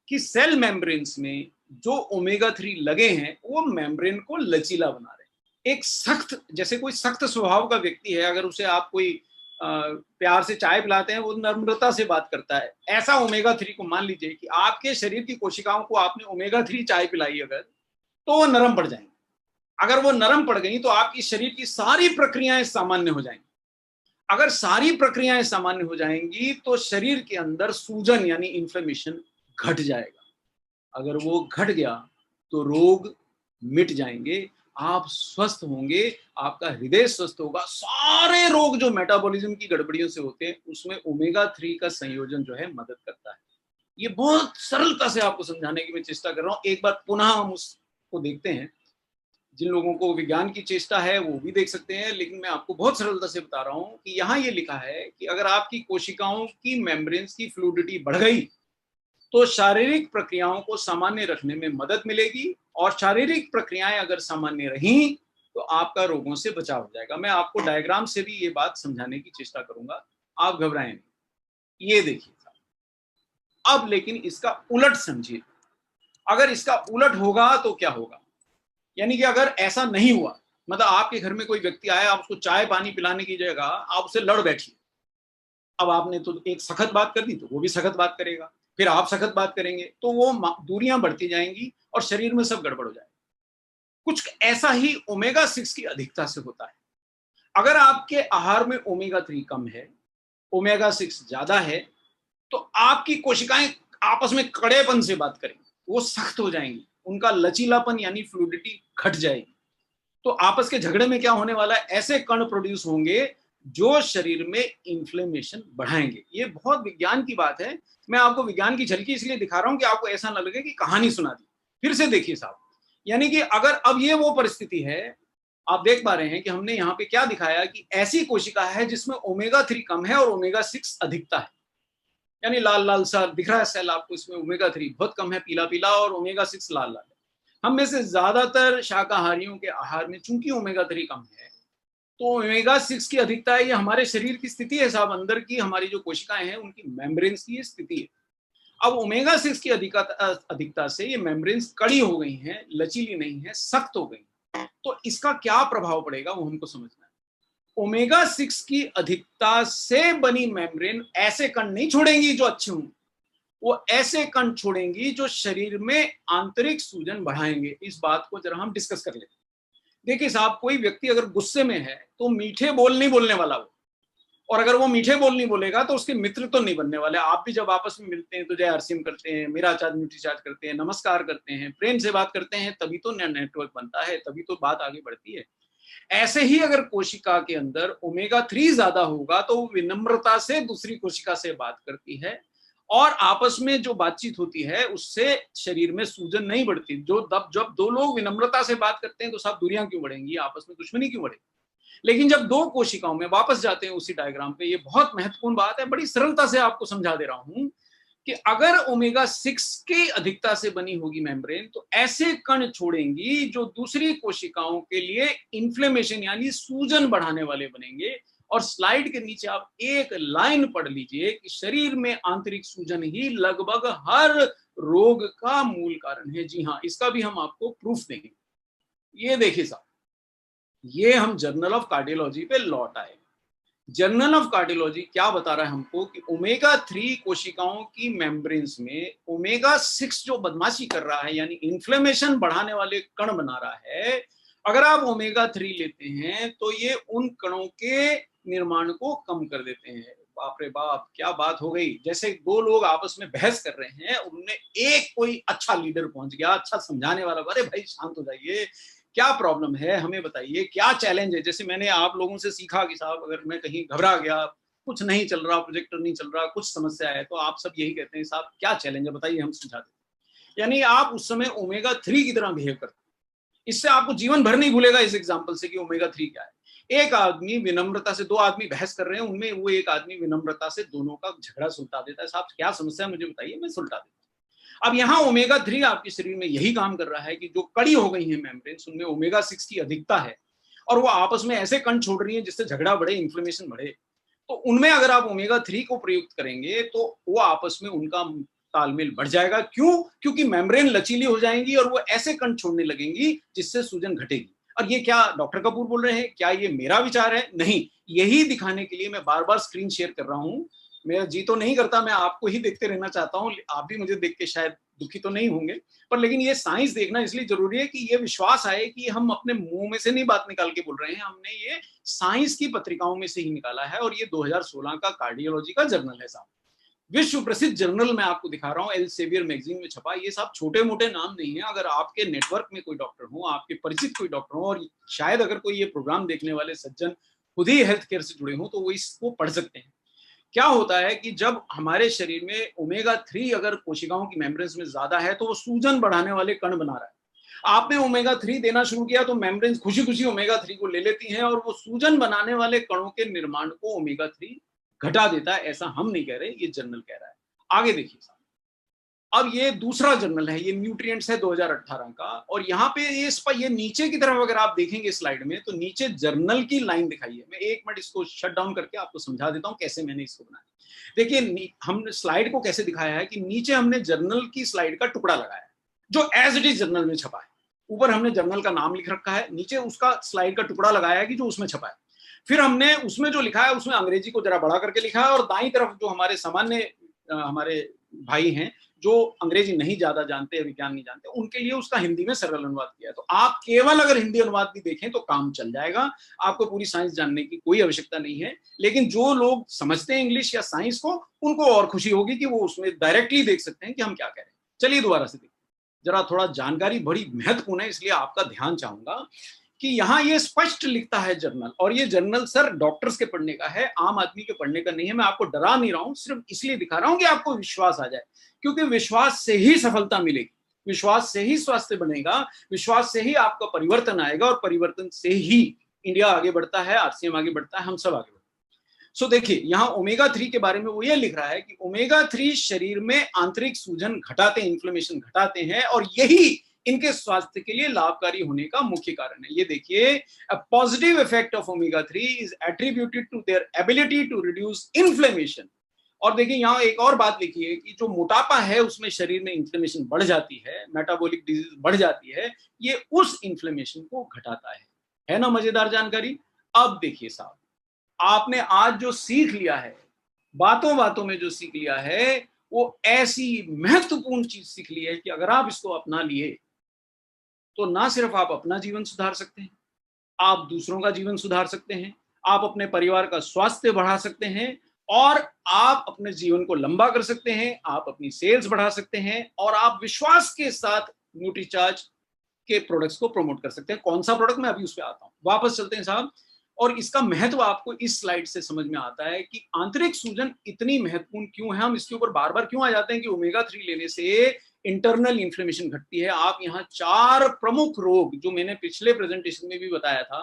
कि सेल मेम्ब्रेन्स में जो ओमेगा 3 लगे हैं वो मेम्ब्रेन को लचीला बना रहे हैं। एक सख्त, जैसे कोई सख्त स्वभाव का व्यक्ति है, अगर उसे आप कोई प्यार से चाय पिलाते हैं, वो नम्रता से बात करता है। ऐसा ओमेगा 3 को मान लीजिए कि आपके शरीर की कोशिकाओं को आपने ओमेगा 3 चाय पिलाई अगर, तो वो नरम पड़ जाएंगे। अगर वो नरम पड़ गई तो आपकी शरीर की सारी प्रक्रियाएं सामान्य हो जाएंगी। अगर सारी प्रक्रियाएं सामान्य हो जाएंगी तो शरीर के अंदर सूजन यानी इन्फ्लेमेशन घट जाएगा। अगर वो घट गया तो रोग मिट जाएंगे, आप स्वस्थ होंगे, आपका हृदय स्वस्थ होगा। सारे रोग जो मेटाबॉलिज्म की गड़बड़ियों से होते हैं, उसमें ओमेगा 3 का संयोजन जो है मदद करता है। ये बहुत सरलता से आपको समझाने की मैं चेष्टा कर रहा हूं। एक बार पुनः हम उसको देखते हैं। जिन लोगों को विज्ञान की चेष्टा है वो भी देख सकते हैं, लेकिन मैं आपको बहुत सरलता से बता रहा हूं कि यहाँ ये लिखा है कि अगर आपकी कोशिकाओं की मेम्ब्रेन्स की फ्लूडिटी बढ़ गई तो शारीरिक प्रक्रियाओं को सामान्य रखने में मदद मिलेगी, और शारीरिक प्रक्रियाएं अगर सामान्य रहीं तो आपका रोगों से बचाव हो जाएगा। मैं आपको डायग्राम से भी ये बात समझाने की चेष्टा करूंगा, आप घबराएं नहीं। ये देखिए, अब लेकिन इसका उलट समझिए। अगर इसका उलट होगा तो क्या होगा? यानी कि अगर ऐसा नहीं हुआ, मतलब आपके घर में कोई व्यक्ति आया, आप उसको चाय पानी पिलाने की जगह आप उससे लड़ बैठिए। अब आपने तो एक सख्त बात कर दी तो वो भी सख्त बात करेगा, फिर आप सख्त बात करेंगे, तो वो दूरियां बढ़ती जाएंगी और शरीर में सब गड़बड़ हो जाएगा। कुछ ऐसा ही ओमेगा 6 की अधिकता से होता है। अगर आपके आहार में ओमेगा 3 कम है, ओमेगा 6 ज्यादा है, तो आपकी कोशिकाएं आपस में कड़ेपन से बात करेंगी, वो सख्त हो जाएंगी, उनका लचीलापन यानी फ्लूडिटी घट जाएगी। तो आपस के झगड़े में क्या होने वाला है? ऐसे कण प्रोड्यूस होंगे जो शरीर में इन्फ्लेमेशन बढ़ाएंगे। ये बहुत विज्ञान की बात है। मैं आपको विज्ञान की झलकी इसलिए दिखा रहा हूं कि आपको ऐसा न लगे कि कहानी सुना दी। फिर से देखिए साहब, यानी कि अगर अब ये वो परिस्थिति है, आप देख पा रहे हैं कि हमने यहाँ पे क्या दिखाया कि ऐसी कोशिका है जिसमें ओमेगा 3 कम है और ओमेगा 6 अधिकता है। यानी लाल लाल सा दिख रहा है सेल आपको, इसमें ओमेगा 3 बहुत कम है, पीला पीला, और ओमेगा 6 लाल लाल है। हम में से ज्यादातर शाकाहारियों के आहार में चूंकि ओमेगा 3 कम है, तो ओमेगा 6 की अधिकता है, ये हमारे शरीर की स्थिति है साहब, अंदर की हमारी जो कोशिकाएं हैं उनकी मेम्ब्रेन्स की ये स्थिति है। अब ओमेगा 6 की अधिकता से ये मेम्ब्रेन्स कड़ी हो गई हैं, लचीली नहीं है, सख्त हो गई। तो इसका क्या प्रभाव पड़ेगा वो हमको समझना है। ओमेगा 6 की अधिकता से बनी मेम्ब्रेन ऐसे कण नहीं छोड़ेंगी जो अच्छे हों, वो ऐसे कण छोड़ेंगी जो शरीर में आंतरिक सूजन बढ़ाएंगे। इस बात को जरा हम डिस्कस कर लेते हैं। देखिए साहब, कोई व्यक्ति अगर गुस्से में है तो मीठे बोल नहीं बोलने वाला वो, और अगर वो मीठे बोल नहीं बोलेगा तो उसके मित्र तो नहीं बनने वाले। आप भी जब आपस में मिलते हैं तो जय हरसिम करते हैं, मेरा चार्ज न्यूट्री चार्ज करते हैं, नमस्कार करते हैं, प्रेम से बात करते हैं, तभी तो नेटवर्क बनता है, तभी तो बात आगे बढ़ती है। ऐसे ही अगर कोशिका के अंदर ओमेगा 3 ज्यादा होगा तो वो विनम्रता से दूसरी कोशिका से बात करती है, और आपस में जो बातचीत होती है उससे शरीर में सूजन नहीं बढ़ती। जब दो लोग विनम्रता से बात करते हैं तो साहब दूरियां क्यों बढ़ेंगी, आपस में दुश्मनी क्यों बढ़ेगी। लेकिन जब दो कोशिकाओं में वापस जाते हैं उसी डायग्राम पे, ये बहुत महत्वपूर्ण बात है, बड़ी सरलता से आपको समझा दे रहा हूं कि अगर ओमेगा 6 की अधिकता से बनी होगी मेम्ब्रेन तो ऐसे कण छोड़ेंगी जो दूसरी कोशिकाओं के लिए इन्फ्लेमेशन यानी सूजन बढ़ाने वाले बनेंगे। और स्लाइड के नीचे आप एक लाइन पढ़ लीजिए कि शरीर में आंतरिक सूजन ही लगभग हर रोग का मूल कारण है। जी हाँ, इसका भी हम आपको प्रूफ देंगे। ये देखिए साहब, ये हम जर्नल ऑफ कार्डियोलॉजी पे लौट आए। जर्नल ऑफ कार्डियोलॉजी क्या बता रहा है हमको कि ओमेगा 3 कोशिकाओं की मेम्ब्रेन्स में ओमेगा 6 जो बदमाशी कर रहा है यानी इन्फ्लेमेशन बढ़ाने वाले कण बना रहा है, अगर आप ओमेगा 3 लेते हैं तो ये उन कणों के निर्माण को कम कर देते हैं। बाप रे बाप, क्या बात हो गई। जैसे दो लोग आपस में बहस कर रहे हैं, उनमें एक कोई अच्छा लीडर पहुंच गया, अच्छा समझाने वाला, अरे भाई शांत हो जाइए, क्या प्रॉब्लम है हमें बताइए, क्या चैलेंज है। जैसे मैंने आप लोगों से सीखा कि साहब अगर मैं कहीं घबरा गया, कुछ नहीं चल रहा, प्रोजेक्टर नहीं चल रहा, कुछ समस्या है, तो आप सब यही कहते हैं साहब क्या चैलेंज है बताइए, हम समझा देते। यानी आप उस समय ओमेगा 3 की तरह बिहेव करते हैं। इससे आपको जीवन भर नहीं भूलेगा इस एग्जाम्पल से कि ओमेगा 3 क्या है। एक आदमी विनम्रता से, दो आदमी बहस कर रहे हैं, उनमें वो एक आदमी विनम्रता से दोनों का झगड़ा सुलटा देता है। साहब क्या समस्या है मुझे बताइए, मैं सुलटा देता हूं। अब यहाँ ओमेगा 3 आपके शरीर में यही काम कर रहा है कि जो कड़ी हो गई है मेम्ब्रेन्स, उनमें ओमेगा 6 की अधिकता है और वो आपस में ऐसे कण छोड़ रही है जिससे झगड़ा बढ़े, इन्फ्लेमेशन बढ़े। तो उनमें अगर आप ओमेगा 3 को प्रयुक्त करेंगे तो वो आपस में उनका तालमेल बढ़ जाएगा। क्यों? क्योंकि मेम्ब्रेन लचीली हो जाएंगी और वो ऐसे कण छोड़ने लगेंगी जिससे सूजन घटेगी। और ये क्या डॉक्टर कपूर बोल रहे हैं, क्या ये मेरा विचार है? नहीं, यही दिखाने के लिए मैं बार बार स्क्रीन शेयर कर रहा हूं। मेरा जी तो नहीं करता, मैं आपको ही देखते रहना चाहता हूं, आप भी मुझे देख के शायद दुखी तो नहीं होंगे, पर लेकिन ये साइंस देखना इसलिए जरूरी है कि ये विश्वास आए कि हम अपने मुंह में से नहीं बात निकाल के बोल रहे हैं, हमने ये साइंस की पत्रिकाओं में से ही निकाला है। और ये 2016 का कार्डियोलॉजी का जर्नल है साहब, विश्व प्रसिद्ध जर्नल मैं आपको दिखा रहा हूँ, एल्सेवियर मैगजीन में छपा। ये सब छोटे मोटे नाम नहीं है। अगर आपके नेटवर्क में कोई डॉक्टर हो, आपके परिचित कोई डॉक्टर हो, और शायद अगर कोई ये प्रोग्राम देखने वाले सज्जन खुद ही हेल्थ केयर से जुड़े हों तो वो इसको पढ़ सकते हैं। क्या होता है कि जब हमारे शरीर में ओमेगा 3 अगर कोशिकाओं की मेम्ब्रेन्स में ज्यादा है तो वो सूजन बढ़ाने वाले कण बना रहा है। आपने ओमेगा 3 देना शुरू किया तो मेम्ब्रेन्स खुशी खुशी ओमेगा 3 को ले लेती हैं और वो सूजन बनाने वाले कणों के निर्माण को ओमेगा 3 घटा देता है। ऐसा हम नहीं कह रहे, ये जर्नल कह रहा है। आगे देखिए साहब, अब ये दूसरा जर्नल है, ये न्यूट्रिएंट्स है 2018 का, और यहाँ पे ये नीचे की तरफ अगर आप देखेंगे स्लाइड में तो नीचे जर्नल की लाइन दिखाई है। मैं एक मिनट इसको शट डाउन करके आपको समझा देता हूँ कैसे मैंने इसको बनाया। देखिए हमने स्लाइड को कैसे दिखाया है कि नीचे हमने जर्नल की स्लाइड का टुकड़ा लगाया है जो एज इट इज जर्नल में छपा है। ऊपर हमने जर्नल का नाम लिख रखा है, नीचे उसका स्लाइड का टुकड़ा लगाया है कि जो उसमें छपा है। फिर हमने उसमें जो लिखा है उसमें अंग्रेजी को जरा बड़ा करके लिखा है, और दाईं तरफ जो हमारे सामान्य हमारे भाई हैं जो अंग्रेजी नहीं ज्यादा जानते, विज्ञान नहीं जानते, उनके लिए उसका हिंदी में सरल अनुवाद किया है। तो आप केवल अगर हिंदी अनुवाद भी देखें तो काम चल जाएगा, आपको पूरी साइंस जानने की कोई आवश्यकता नहीं है। लेकिन जो लोग समझते हैं इंग्लिश या साइंस को, उनको और खुशी होगी कि वो उसमें डायरेक्टली देख सकते हैं कि हम क्या कह रहे हैं। चलिए दोबारा से देखिए, जरा थोड़ा जानकारी बड़ी महत्वपूर्ण है इसलिए आपका ध्यान चाहूंगा कि यहाँ ये स्पष्ट लिखता है जर्नल, और ये जर्नल सर डॉक्टर्स के पढ़ने का है, आम आदमी के पढ़ने का नहीं है। मैं आपको डरा नहीं रहा हूँ, सिर्फ इसलिए दिखा रहा हूँ कि आपको विश्वास आ जाए, क्योंकि विश्वास से ही सफलता मिलेगी, विश्वास से ही स्वास्थ्य बनेगा, विश्वास से ही आपका परिवर्तन आएगा, और परिवर्तन से ही इंडिया आगे बढ़ता है, आरसीएम आगे बढ़ता है, हम सब आगे बढ़ते हैं। सो देखिए यहाँ ओमेगा 3 के बारे में वो ये लिख रहा है कि ओमेगा 3 शरीर में आंतरिक सूजन घटाते, इन्फ्लेमेशन घटाते हैं, और यही इनके स्वास्थ्य के लिए लाभकारी होने का मुख्य कारण है। ये देखिए, a positive effect of omega 3 is attributed to their ability to reduce inflammation. और देखिए यहाँ एक और बात लिखी है कि जो मोटापा है उसमें शरीर में इन्फ्लेमेशन बढ़ जाती है, मेटाबॉलिक डिजीज बढ़ जाती है, ये उस इन्फ्लेमेशन को घटाता है ना मजेदार जानकारी। अब देखिए साहब, आपने आज जो सीख लिया है, बातों बातों में जो सीख लिया है, वो ऐसी महत्वपूर्ण चीज सीख ली है कि अगर आप इसको अपना लिए तो ना सिर्फ आप अपना जीवन सुधार सकते हैं, आप दूसरों का जीवन सुधार सकते हैं, आप अपने परिवार का स्वास्थ्य बढ़ा सकते हैं, और आप अपने जीवन को लंबा कर सकते हैं, आप अपनी सेल्स बढ़ा सकते हैं, और आप विश्वास के साथ न्यूट्रीचार्ज के प्रोडक्ट्स को प्रमोट कर सकते हैं। कौन सा प्रोडक्ट, मैं अभी उस पर आता हूं। वापस चलते हैं साहब, और इसका महत्व आपको इस स्लाइड से समझ में आता है कि आंतरिक सूजन इतनी महत्वपूर्ण क्यों है। हम इसके ऊपर बार बार क्यों आ जाते हैं कि ओमेगा 3 लेने से इंटरनल इन्फ्लेमेशन घटती है। आप यहाँ 4 प्रमुख रोग, जो मैंने पिछले प्रेजेंटेशन में भी बताया था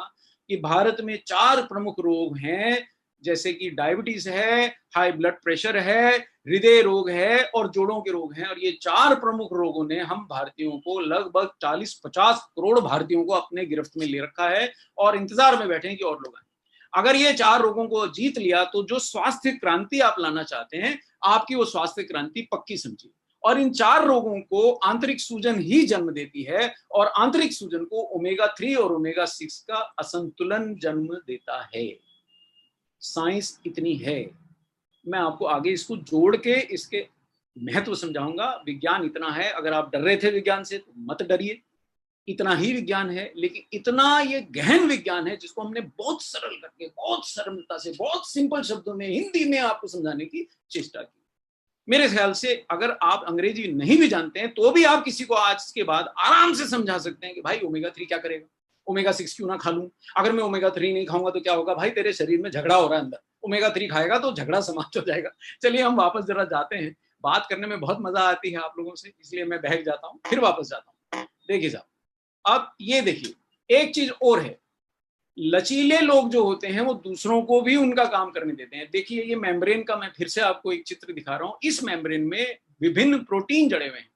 कि भारत में 4 प्रमुख रोग हैं, जैसे कि डायबिटीज है, हाई ब्लड प्रेशर है, हृदय रोग है और जोड़ों के रोग हैं। और ये 4 प्रमुख रोगों ने हम भारतीयों को, लगभग 40-50 करोड़ भारतीयों को अपने गिरफ्त में ले रखा है और इंतजार में बैठे हैं कि और लोग आए। अगर ये 4 रोगों को जीत लिया तो जो स्वास्थ्य क्रांति आप लाना चाहते हैं, आपकी वो स्वास्थ्य क्रांति पक्की समझिए। और इन 4 रोगों को आंतरिक सूजन ही जन्म देती है, और आंतरिक सूजन को ओमेगा 3 और ओमेगा 6 का असंतुलन जन्म देता है। साइंस इतनी है, मैं आपको आगे इसको जोड़ के इसके महत्व समझाऊंगा। विज्ञान इतना है, अगर आप डर रहे थे विज्ञान से तो मत डरिए, इतना ही विज्ञान है। लेकिन इतना ये गहन विज्ञान है जिसको हमने बहुत सरल करके, बहुत सरलता से, बहुत सिंपल शब्दों में, हिंदी में आपको समझाने की चेष्टा की। मेरे ख्याल से अगर आप अंग्रेजी नहीं भी जानते हैं तो भी आप किसी को आज के बाद आराम से समझा सकते हैं कि भाई ओमेगा 3 क्या करेगा, ओमेगा 6 क्यों ना खा लूं, अगर मैं ओमेगा 3 नहीं खाऊंगा तो क्या होगा, भाई तेरे शरीर में झगड़ा हो रहा है अंदर, ओमेगा 3 खाएगा तो झगड़ा समाप्त हो जाएगा। चलिए हम वापस जरा जाते हैं, बात करने में बहुत मजा आती है आप लोगों से, इसलिए मैं बहक जाता हूँ, फिर वापस जाता हूँ। देखिए साहब, अब ये देखिए एक चीज और है, लचीले लोग जो होते हैं वो दूसरों को भी उनका काम करने देते हैं। देखिए ये मेम्ब्रेन का मैं फिर से आपको एक चित्र दिखा रहा हूँ। इस मेम्ब्रेन में विभिन्न प्रोटीन जड़े हुए हैं।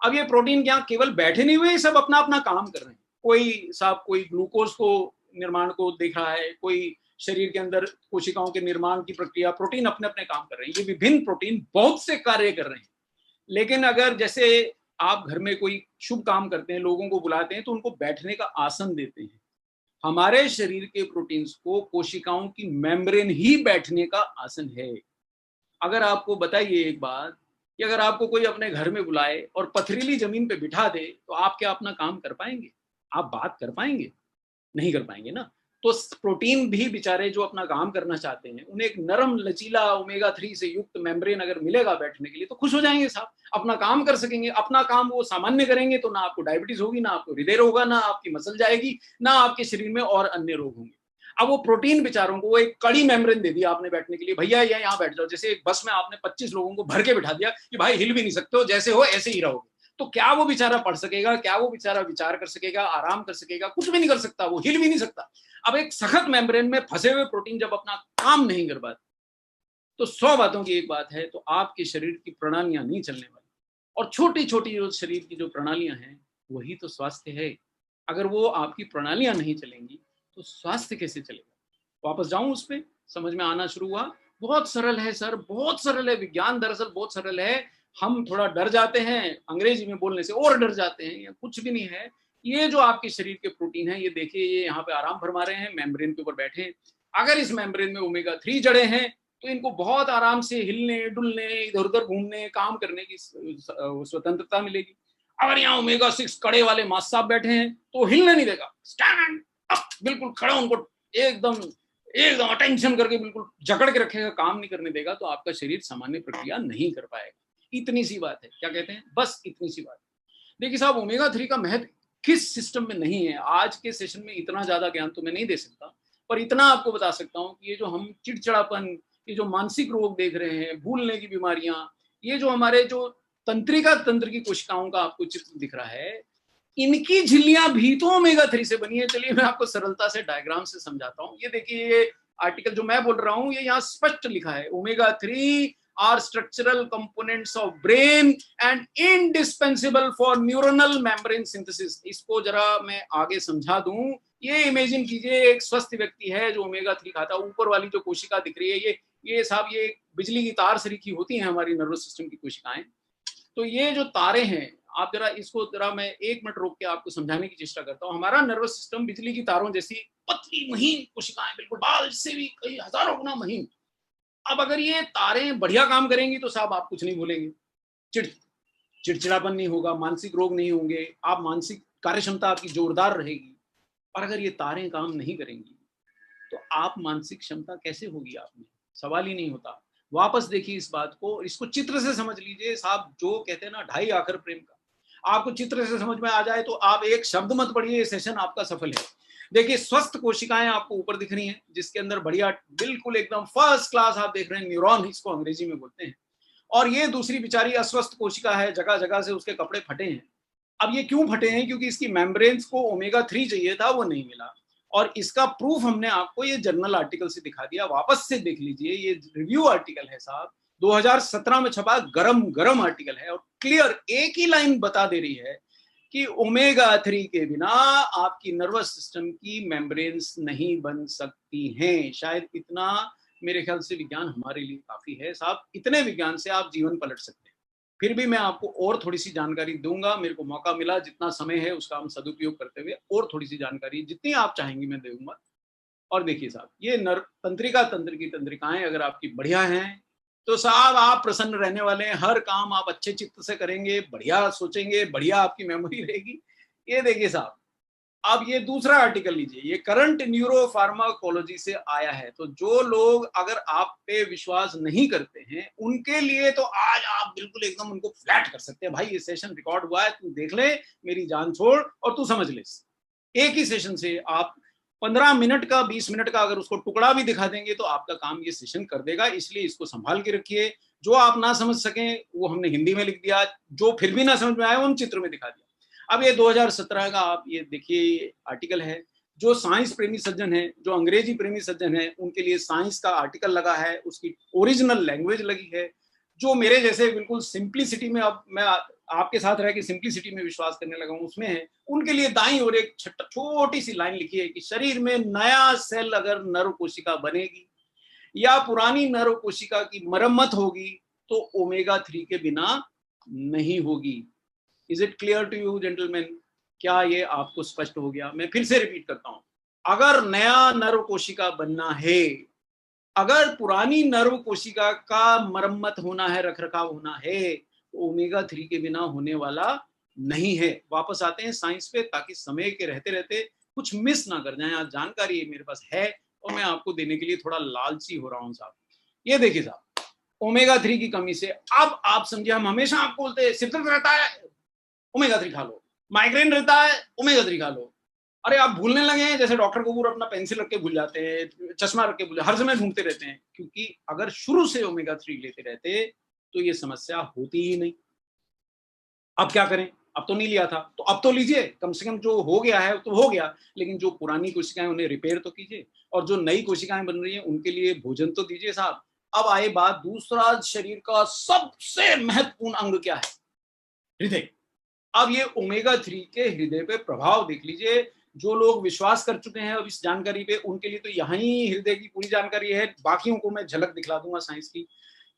अब ये प्रोटीन क्या केवल बैठे नहीं हुए, सब अपना अपना काम कर रहे हैं। कोई ग्लूकोज को निर्माण को देख रहा है, कोई शरीर के अंदर कोशिकाओं के निर्माण की प्रक्रिया, प्रोटीन अपने अपने काम कर रहे हैं। ये विभिन्न प्रोटीन बहुत से कार्य कर रहे हैं। लेकिन अगर जैसे आप घर में कोई शुभ काम करते हैं, लोगों को बुलाते हैं तो उनको बैठने का आसन देते हैं। हमारे शरीर के प्रोटीन्स को कोशिकाओं की मेम्ब्रेन ही बैठने का आसन है। अगर आपको बताइए एक बात कि अगर आपको कोई अपने घर में बुलाए और पथरीली जमीन पे बिठा दे तो आप क्या अपना काम कर पाएंगे? आप बात कर पाएंगे? नहीं कर पाएंगे ना। तो प्रोटीन भी बेचारे जो अपना काम करना चाहते हैं, उन्हें एक नरम लचीला ओमेगा 3 से युक्त मेम्ब्रेन अगर मिलेगा बैठने के लिए तो खुश हो जाएंगे साहब, अपना काम कर सकेंगे। अपना काम वो सामान्य करेंगे तो ना आपको डायबिटीज होगी, ना आपको हृदय रोग होगा, ना आपकी मसल जाएगी, ना आपके शरीर में और अन्य रोग होंगे। अब वो प्रोटीन बेचारों को वो एक कड़ी मेम्ब्रेन दे दिया आपने बैठने के लिए, भैया यहाँ बैठ जाओ। जैसे एक बस में आपने 25 लोगों को भर के बिठा दिया कि भाई हिल भी नहीं सकते हो, जैसे हो ऐसे ही रहोगे। तो क्या वो बेचारा पढ़ सकेगा? क्या वो बेचारा विचार कर सकेगा, आराम कर सकेगा? कुछ भी नहीं कर सकता, वो हिल भी नहीं सकता। अब एक सख्त मेम्ब्रेन में फंसे हुए प्रोटीन जब अपना काम नहीं कर पाते तो 100 बातों की एक बात है, तो आपके शरीर की प्रणालियां नहीं चलने वाली। और छोटी छोटी जो शरीर की जो प्रणालियां हैं वही तो स्वास्थ्य है। अगर वो आपकी प्रणालियां नहीं चलेंगी तो स्वास्थ्य कैसे चलेगा? वापस जाऊं उस पर, समझ में आना शुरू हुआ। बहुत सरल है सर, बहुत सरल है। विज्ञान दरअसल बहुत सरल है। हम थोड़ा डर जाते हैं अंग्रेजी में बोलने से, और डर जाते हैं। या कुछ भी नहीं है। ये जो आपके शरीर के प्रोटीन है, ये देखिए, ये यहाँ पे आराम फरमा रहे हैं, मेम्ब्रेन के ऊपर बैठे हैं। अगर इस मेम्ब्रेन में ओमेगा 3 जड़े हैं तो इनको बहुत आराम से हिलने डुलने, इधर उधर घूमने, काम करने की स्वतंत्रता मिलेगी। अगर यहाँ ओमेगा 6 कड़े वाले मास साहब बैठे हैं तो हिलने नहीं देगा, स्टैंड अप, बिल्कुल खड़ा, उनको एकदम एकदम अटेंशन करके बिल्कुल जकड़ के रखेगा, काम नहीं करने देगा। तो आपका शरीर सामान्य प्रक्रिया नहीं कर पाएगा। इतनी सी बात है। क्या कहते हैं? बस इतनी सी बात। देखिए साहब, ओमेगा 3 का महत्व किस सिस्टम में नहीं है, आज के सेशन में इतना ज्यादा ज्ञान तो मैं नहीं दे सकता, पर इतना आपको बता सकता हूँ कि ये जो हम चिड़चिड़ापन, ये जो मानसिक रोग देख रहे हैं, भूलने की बीमारियां, ये जो हमारे जो तंत्रिका तंत्र की कोशिकाओं का आपको चित्र दिख रहा है, इनकी झिल्लियां भी तो ओमेगा 3 से बनी है। चलिए मैं आपको सरलता से डायग्राम से समझाता हूँ। ये देखिए, ये आर्टिकल जो मैं बोल रहा हूँ ये यहाँ स्पष्ट लिखा है, omega 3 are structural components of brain and indispensable for neuronal membrane synthesis. इसको जरा मैं आगे समझा दूं। ये इमेजिन कीजिए एक स्वस्थ व्यक्ति है जो ओमेगा 3 खाता है। ऊपर वाली जो कोशिका दिख रही है ये साहब ये बिजली की तार सरीखी होती हैं हमारी नर्वस सिस्टम की कोशिकाएं। तो ये जो तारे हैं, आप जरा इसको जरा मैं 1 मिनट रोक के आपको समझाने की चेष्टा करता हूँ। हमारा नर्वस सिस्टम बिजली की तारों जैसी पतली महीन कोशिकाएं, बिल्कुल बाल से भी कई हजारों गुना महीन। अब अगर ये तारें बढ़िया काम करेंगी तो साहब आप कुछ नहीं भूलेंगे, चिड़चिड़ापन नहीं होगा, मानसिक रोग नहीं होंगे, आप मानसिक कार्यक्षमता आपकी जोरदार रहेगी। और अगर ये तारें काम नहीं करेंगी तो आप मानसिक क्षमता कैसे होगी आप में, सवाल ही नहीं होता। वापस देखिए इस बात को, इसको चित्र से समझ लीजिए साहब। जो कहते हैं ना 2.5 आखर प्रेम का, आपको चित्र से समझ में आ जाए तो आप एक शब्द मत पढ़िए, सेशन आपका सफल है। देखिए स्वस्थ कोशिकाएं आपको ऊपर दिख रही हैं, जिसके अंदर बढ़िया बिल्कुल एकदम फर्स्ट क्लास आप देख रहे हैं न्यूरॉन, इसको अंग्रेजी में बोलते हैं। और ये दूसरी बेचारी अस्वस्थ कोशिका है, जगह जगह से उसके कपड़े फटे हैं। अब ये क्यों फटे हैं? क्योंकि इसकी मेम्ब्रेन्स को ओमेगा 3 चाहिए था, वो नहीं मिला। और इसका प्रूफ हमने आपको ये जर्नल आर्टिकल से दिखा दिया। वापस से देख लीजिए, ये रिव्यू आर्टिकल है साहब, 2017 में छपा, गरम आर्टिकल है और क्लियर एक ही लाइन बता दे रही है कि ओमेगा 3 के बिना आपकी नर्वस सिस्टम की मेम्ब्रेन्स नहीं बन सकती हैं। शायद इतना मेरे ख्याल से विज्ञान हमारे लिए काफी है साहब। इतने विज्ञान से आप जीवन पलट सकते हैं। फिर भी मैं आपको और थोड़ी सी जानकारी दूंगा, मेरे को मौका मिला, जितना समय है उसका हम सदुपयोग करते हुए और थोड़ी सी जानकारी जितनी आप चाहेंगी मैं दूंगा। और देखिए साहब, ये तंत्र की तंत्रिकाएं अगर आपकी बढ़िया हैं तो साहब आप प्रसन्न रहने वाले हैं। हर काम आप अच्छे चित्त से करेंगे, बढ़िया सोचेंगे, बढ़िया आपकी मेमोरी रहेगी। ये देखिए साहब, अब ये दूसरा आर्टिकल लीजिए, ये करंट न्यूरो फार्माकोलॉजी से आया है। तो जो लोग अगर आप पे विश्वास नहीं करते हैं उनके लिए तो आज आप बिल्कुल एकदम उनको फ्लैट कर सकते हैं। भाई ये सेशन रिकॉर्ड हुआ है, तू देख ले, मेरी जान छोड़ और तू समझ ले। एक ही सेशन से आप 15 मिनट का 20 मिनट का अगर उसको टुकड़ा भी दिखा देंगे तो आपका काम ये सेशन कर देगा। इसलिए इसको संभाल के रखिए। जो आप ना समझ सकें वो हमने हिंदी में लिख दिया, जो फिर भी ना समझ में आए वो हम चित्र में दिखा दिया। अब ये 2017 का आप ये देखिए आर्टिकल है। जो साइंस प्रेमी सज्जन है, जो अंग्रेजी प्रेमी सज्जन है, उनके लिए साइंस का आर्टिकल लगा है, उसकी ओरिजिनल लैंग्वेज लगी है। जो मेरे जैसे बिल्कुल सिंप्लिसिटी में, अब मैं आपके साथ रह के सिंप्लिसिटी में विश्वास करने लगा हूं, उसमें है। उनके लिए दाईं ओर एक छोटी सी लाइन लिखी है कि शरीर में नया सेल अगर नर्व कोशिका बनेगी या पुरानी नर्व कोशिका की मरम्मत होगी तो ओमेगा 3 के बिना नहीं होगी। Is it clear to you gentleman? क्या ये आपको स्पष्ट हो गया? मैं फिर से रिपीट करता हूं, अगर नया नर्व कोशिका बनना है, अगर पुरानी नर्व कोशिका का मरम्मत होना है, रखरखाव होना है, तो ओमेगा 3 के बिना होने वाला नहीं है। वापस आते हैं साइंस पे, ताकि समय के रहते रहते कुछ मिस ना कर जाए। आज जानकारी मेरे पास है और मैं आपको देने के लिए थोड़ा लालची हो रहा हूं साहब। ये देखिए साहब, ओमेगा 3 की कमी से, अब आप समझिए, हम हमेशा आपको बोलते हैं सिर दर्द रहता है ओमेगा 3 खा लो, माइग्रेन रहता है ओमेगा 3 खा लो। अरे आप भूलने लगे हैं, जैसे डॉक्टर कपूर अपना पेंसिल रख के भूल जाते हैं, चश्मा रख के भूल, हर समय ढूंढते रहते हैं। क्योंकि अगर शुरू से ओमेगा 3 लेते रहते तो ये समस्या होती ही नहीं। अब क्या करें? अब तो नहीं लिया था, तो अब तो लीजिए। कम से कम जो हो गया है तो हो गया, लेकिन जो पुरानी कोशिकाएं उन्हें रिपेयर तो कीजिए, और जो नई कोशिकाएं बन रही हैं उनके लिए भोजन तो दीजिए साहब। अब आए बात, दूसरा शरीर का सबसे महत्वपूर्ण अंग क्या है? हृदय। अब ये ओमेगा 3 के हृदय पे प्रभाव देख लीजिए। जो लोग विश्वास कर चुके हैं अब इस जानकारी पे, उनके लिए तो यहाँ ही हृदय की पूरी जानकारी है। बाकियों को मैं झलक दिखला दूंगा साइंस की।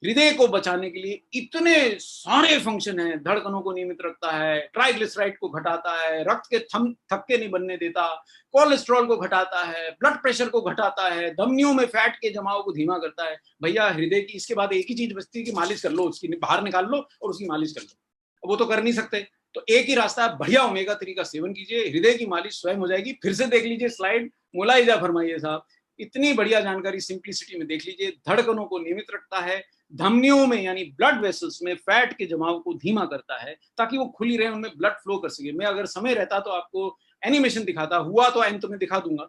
हृदय को बचाने के लिए इतने सारे फंक्शन हैं। धड़कनों को नियमित रखता है, ट्राइग्लिसराइड को घटाता है, रक्त के थक्के नहीं बनने देता, कोलेस्ट्रॉल को घटाता है, ब्लड प्रेशर को घटाता है, धमनियों में फैट के जमाव को धीमा करता है। भैया हृदय की इसके बाद एक ही चीज बचती है कि मालिश कर लो, उसकी बाहर निकाल लो और उसकी मालिश कर लो। वो तो कर नहीं सकते, तो एक ही रास्ता है, बढ़िया ओमेगा 3 का सेवन कीजिए, हृदय की मालिश स्वयं हो जाएगी। फिर से देख लीजिए स्लाइड, मुलाइजा फरमाइए साहब। इतनी बढ़िया जानकारी सिंप्लिसिटी में देख लीजिए। धड़कनों को नियमित रखता है, धमनियों में यानी ब्लड वेसल्स में फैट के जमाव को धीमा करता है ताकि वो खुली रहे, उनमें ब्लड फ्लो कर सके। मैं अगर समय रहता तो आपको एनिमेशन दिखाता, हुआ तो अंत में दिखा दूंगा